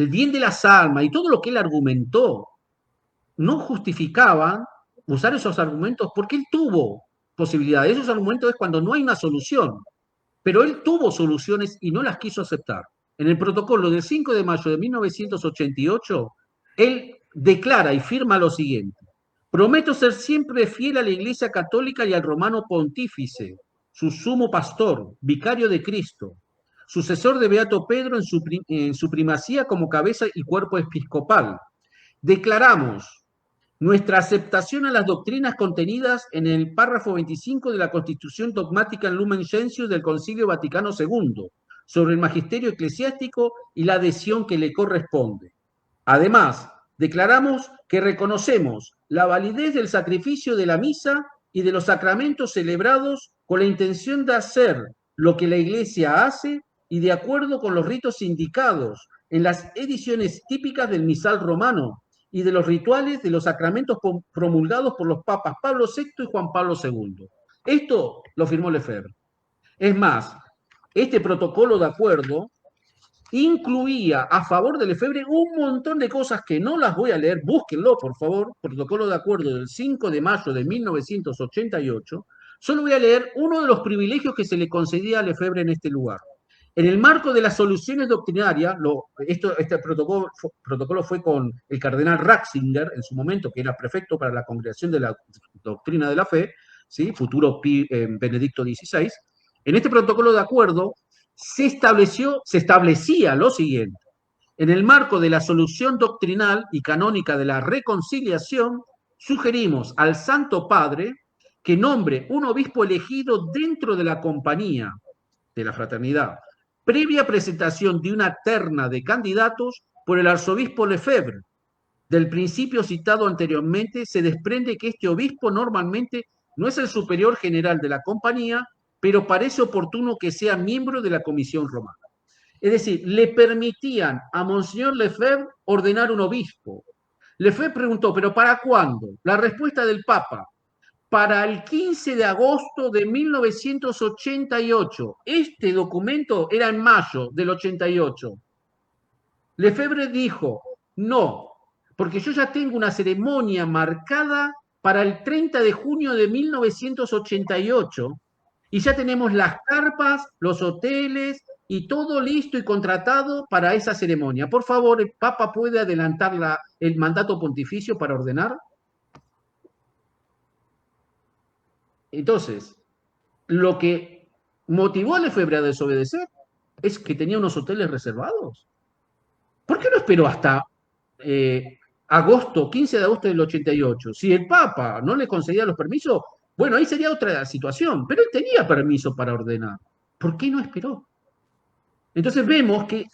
bien de las almas y todo lo que él argumentó, no justificaban usar esos argumentos porque él tuvo posibilidades. Esos argumentos es cuando no hay una solución, pero él tuvo soluciones y no las quiso aceptar. En el protocolo del 5 de mayo de 1988, él declara y firma lo siguiente: prometo ser siempre fiel a la Iglesia Católica y al Romano Pontífice, su sumo pastor, vicario de Cristo, sucesor de Beato Pedro en su primacía como cabeza y cuerpo episcopal. Declaramos nuestra aceptación a las doctrinas contenidas en el párrafo 25 de la Constitución Dogmática en Lumen Gentium del Concilio Vaticano II sobre el magisterio eclesiástico y la adhesión que le corresponde. Además, declaramos que reconocemos la validez del sacrificio de la misa y de los sacramentos celebrados con la intención de hacer lo que la Iglesia hace y de acuerdo con los ritos indicados en las ediciones típicas del misal romano y de los rituales de los sacramentos promulgados por los papas Pablo VI y Juan Pablo II. Esto lo firmó Lefebvre. Es más, este protocolo de acuerdo incluía a favor de Lefebvre un montón de cosas que no las voy a leer, búsquenlo por favor, protocolo de acuerdo del 5 de mayo de 1988, solo voy a leer uno de los privilegios que se le concedía a Lefebvre en este lugar. En el marco de las soluciones doctrinarias, este protocolo fue con el cardenal Ratzinger, en su momento, que era prefecto para la Congregación de la Doctrina de la Fe, ¿sí? Futuro Benedicto XVI. En este protocolo de acuerdo se establecía lo siguiente: en el marco de la solución doctrinal y canónica de la reconciliación, sugerimos al Santo Padre que nombre un obispo elegido dentro de la compañía de la fraternidad, previa presentación de una terna de candidatos por el arzobispo Lefebvre. Del principio citado anteriormente se desprende que este obispo normalmente no es el superior general de la compañía, pero parece oportuno que sea miembro de la comisión romana. Es decir, le permitían a Monseñor Lefebvre ordenar un obispo. Lefebvre preguntó, ¿pero para cuándo? La respuesta del Papa: para el 15 de agosto de 1988. Este documento era en mayo del 88. Lefebvre dijo, no, porque yo ya tengo una ceremonia marcada para el 30 de junio de 1988 y ya tenemos las carpas, los hoteles y todo listo y contratado para esa ceremonia. Por favor, ¿el Papa puede adelantar el mandato pontificio para ordenar? Entonces, lo que motivó a Lefebvre a desobedecer es que tenía unos hoteles reservados. ¿Por qué no esperó hasta 15 de agosto del 88? Si el Papa no le concedía los permisos, bueno, ahí sería otra situación, pero él tenía permiso para ordenar. ¿Por qué no esperó? Entonces vemos que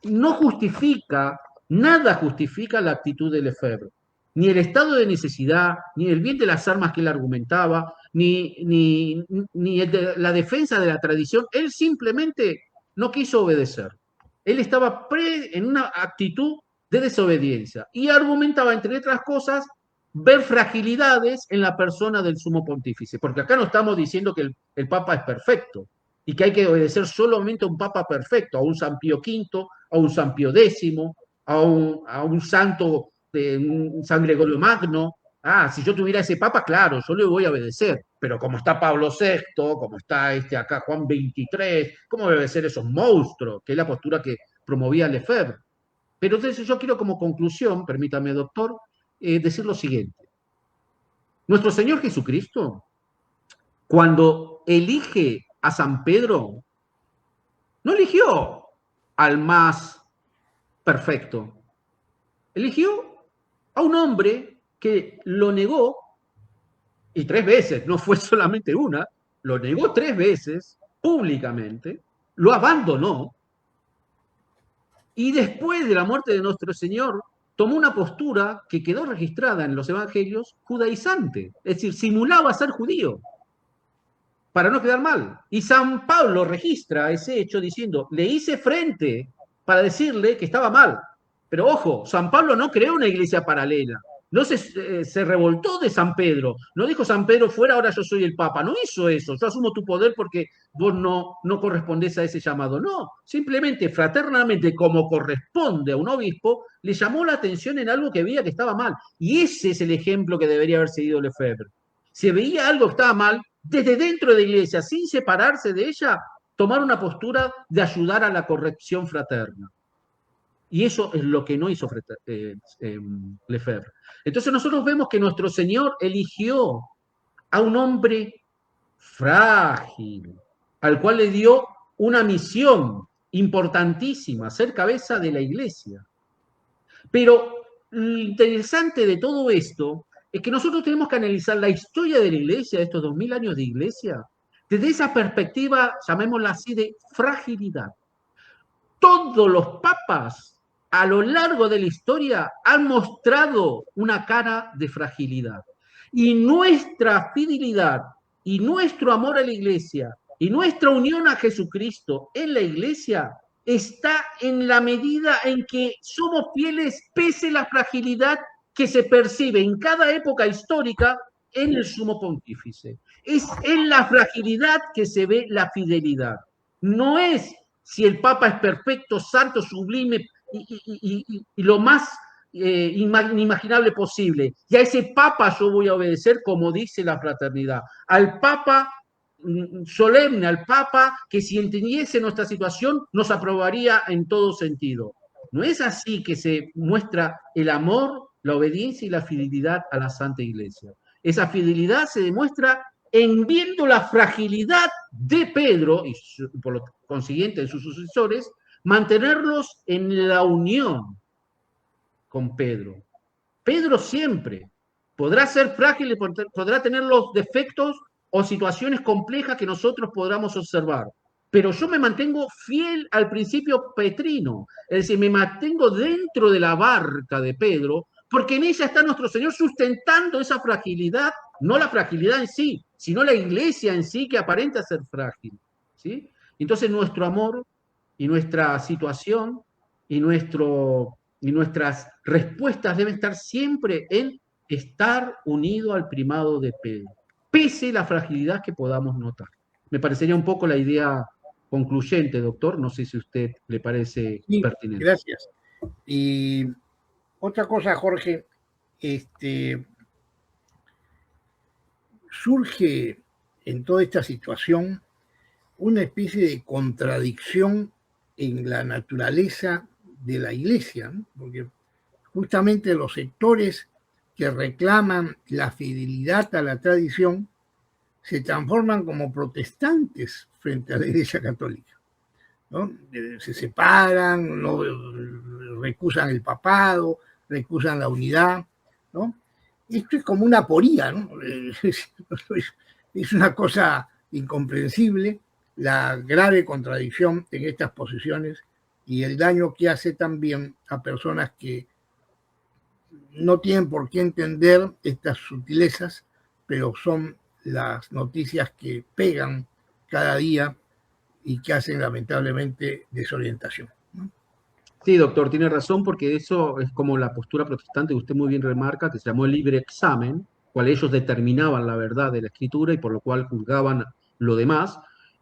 no justifica, nada justifica la actitud de Lefebvre. Ni el estado de necesidad, ni el bien de las armas que él argumentaba, ni la defensa de la tradición. Él simplemente no quiso obedecer. Él estaba en una actitud de desobediencia y argumentaba, entre otras cosas, ver fragilidades en la persona del sumo pontífice, porque acá no estamos diciendo que el Papa es perfecto y que hay que obedecer solamente a un Papa perfecto, a un San Pío V, a un San Pío X, a un santo, un San Gregorio Magno. Si yo tuviera ese Papa, claro, yo le voy a obedecer, pero como está Pablo VI, como está acá Juan XXIII, ¿cómo voy a obedecer esos monstruos? Que es la postura que promovía Lefebvre. Pero entonces yo quiero como conclusión, permítame, doctor, decir lo siguiente. Nuestro Señor Jesucristo, cuando elige a San Pedro, no eligió al más perfecto, eligió a un hombre que lo negó, y 3 veces, no fue solamente una, lo negó 3 veces públicamente, lo abandonó, y después de la muerte de nuestro Señor, tomó una postura que quedó registrada en los evangelios judaizante, es decir, simulaba ser judío para no quedar mal. Y San Pablo registra ese hecho diciendo, le hice frente para decirle que estaba mal. Pero ojo, San Pablo no creó una iglesia paralela, no se revoltó de San Pedro, no dijo San Pedro fuera, ahora yo soy el Papa, no hizo eso, yo asumo tu poder porque vos no correspondés a ese llamado, no, simplemente fraternamente, como corresponde a un obispo, le llamó la atención en algo que veía que estaba mal, y ese es el ejemplo que debería haber seguido Lefebvre. Si veía algo que estaba mal, desde dentro de la iglesia, sin separarse de ella, tomar una postura de ayudar a la corrección fraterna. Y eso es lo que no hizo Lefebvre. Entonces nosotros vemos que nuestro Señor eligió a un hombre frágil, al cual le dio una misión importantísima, ser cabeza de la iglesia. Pero lo interesante de todo esto es que nosotros tenemos que analizar la historia de la iglesia, de estos 2000 años de iglesia, desde esa perspectiva, llamémosla así, de fragilidad. Todos los papas a lo largo de la historia han mostrado una cara de fragilidad. Y nuestra fidelidad y nuestro amor a la iglesia y nuestra unión a Jesucristo en la iglesia está en la medida en que somos fieles pese a la fragilidad que se percibe en cada época histórica en el sumo pontífice. Es en la fragilidad que se ve la fidelidad. no es si el Papa es perfecto, santo, sublime y lo más inimaginable posible. Y a ese Papa yo voy a obedecer como dice la fraternidad. Al Papa solemne, al Papa que si entendiese nuestra situación nos aprobaría en todo sentido. No es así que se muestra el amor, la obediencia y la fidelidad a la Santa Iglesia. Esa fidelidad se demuestra en viendo la fragilidad de Pedro y por lo consiguiente de sus sucesores, mantenerlos en la unión con Pedro. Pedro siempre podrá ser frágil y podrá tener los defectos o situaciones complejas que nosotros podamos observar. Pero yo me mantengo fiel al principio petrino, es decir, me mantengo dentro de la barca de Pedro, porque en ella está nuestro Señor sustentando esa fragilidad, no la fragilidad en sí, sino la iglesia en sí que aparenta ser frágil. ¿Sí? Entonces nuestro amor y nuestra situación y, y nuestras respuestas deben estar siempre en estar unido al primado de Pedro, pese a la fragilidad que podamos notar. Me parecería un poco la idea concluyente, doctor. No sé si a usted le parece Sí, pertinente. gracias. Y otra cosa, Jorge, surge en toda esta situación una especie de contradicción en la naturaleza de la iglesia, ¿no? Porque justamente los sectores que reclaman la fidelidad a la tradición se transforman como protestantes frente a la iglesia católica, ¿no? Se separan, ¿no? Recusan el papado, recusan la unidad, ¿no? Esto es como una aporía, ¿no? Es una cosa incomprensible la grave contradicción en estas posiciones y el daño que hace también a personas que no tienen por qué entender estas sutilezas, pero son las noticias que pegan cada día y que hacen lamentablemente desorientación, ¿no? Sí, doctor, tiene razón, porque eso es como la postura protestante que usted muy bien remarca, que se llamó el libre examen, cual ellos determinaban la verdad de la escritura y por lo cual juzgaban lo demás.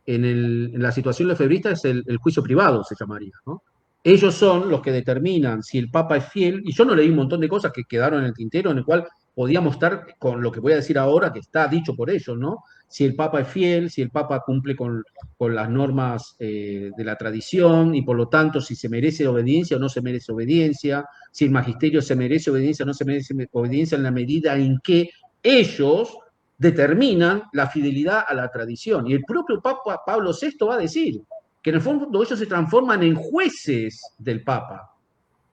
En la situación lefebrista es el juicio privado, se llamaría, ¿no? Ellos son los que determinan si el Papa es fiel, y yo no leí un montón de cosas que quedaron en el tintero, en el cual podíamos estar con lo que voy a decir ahora, que está dicho por ellos, ¿no? Si el Papa es fiel, si el Papa cumple con las normas de la tradición y por lo tanto si se merece obediencia o no se merece obediencia, si el magisterio se merece obediencia o no se merece obediencia en la medida en que ellos determinan la fidelidad a la tradición. Y el propio Papa Pablo VI va a decir que en el fondo ellos se transforman en jueces del Papa.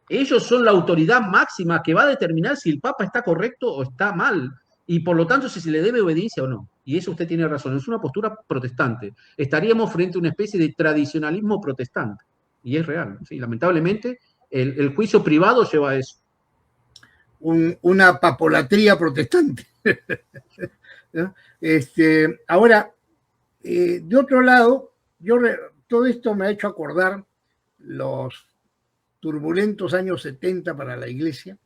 Ellos son la autoridad máxima que va a determinar si el Papa está correcto o está mal, y por lo tanto si se le debe obediencia o no. Y eso usted tiene razón, es una postura protestante. Estaríamos frente a una especie de tradicionalismo protestante. Y es real, ¿sí? Lamentablemente, el juicio privado lleva a eso. Una papolatría protestante. ¿No? Ahora, de otro lado, todo esto me ha hecho acordar los turbulentos años 70 para la iglesia,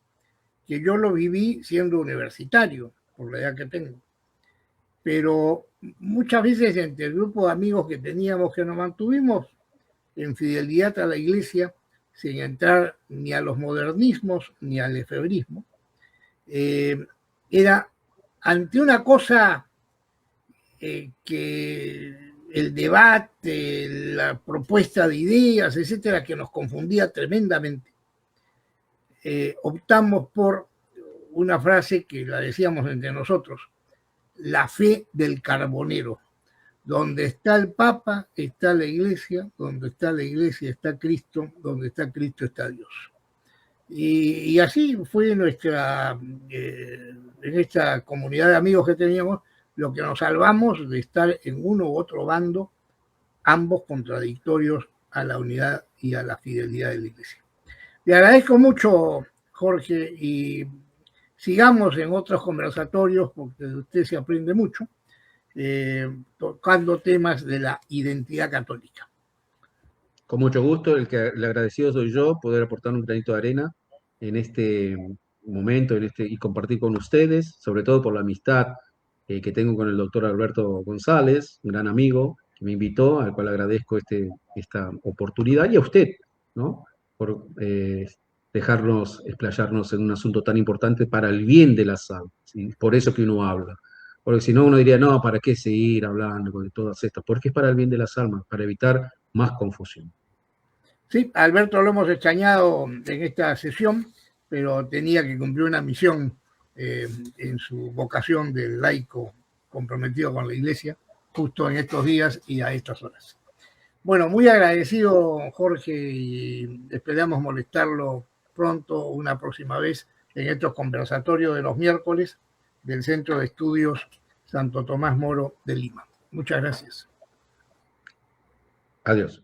que yo lo viví siendo universitario, por la edad que tengo. Pero muchas veces entre el grupo de amigos que teníamos, que nos mantuvimos en fidelidad a la iglesia, sin entrar ni a los modernismos ni al efebrismo, era ante una cosa que el debate, la propuesta de ideas, etcétera, que nos confundía tremendamente, optamos por una frase que la decíamos entre nosotros: la fe del carbonero. Donde está el Papa, está la Iglesia; donde está la Iglesia, está Cristo; donde está Cristo, está Dios. Y así fue en esta comunidad de amigos que teníamos, lo que nos salvamos de estar en uno u otro bando, ambos contradictorios a la unidad y a la fidelidad de la Iglesia. Le agradezco mucho, Jorge, y sigamos en otros conversatorios, porque de usted se aprende mucho, tocando temas de la identidad católica. Con mucho gusto, el agradecido soy yo, poder aportar un granito de arena en este momento y compartir con ustedes, sobre todo por la amistad que tengo con el doctor Alberto González, un gran amigo, que me invitó, al cual agradezco esta oportunidad, y a usted, ¿no? Por dejarnos explayarnos en un asunto tan importante para el bien de la salud. ¿Sí? Por eso que uno habla. Porque si no, uno diría, no, ¿para qué seguir hablando de todas estas? Porque es para el bien de las almas, para evitar más confusión. Sí, Alberto lo hemos extrañado en esta sesión, pero tenía que cumplir una misión en su vocación de laico comprometido con la Iglesia, justo en estos días y a estas horas. Bueno, muy agradecido, Jorge, y esperamos molestarlo pronto, una próxima vez, en estos conversatorios de los miércoles del Centro de Estudios Santo Tomás Moro de Lima. Muchas gracias. Adiós.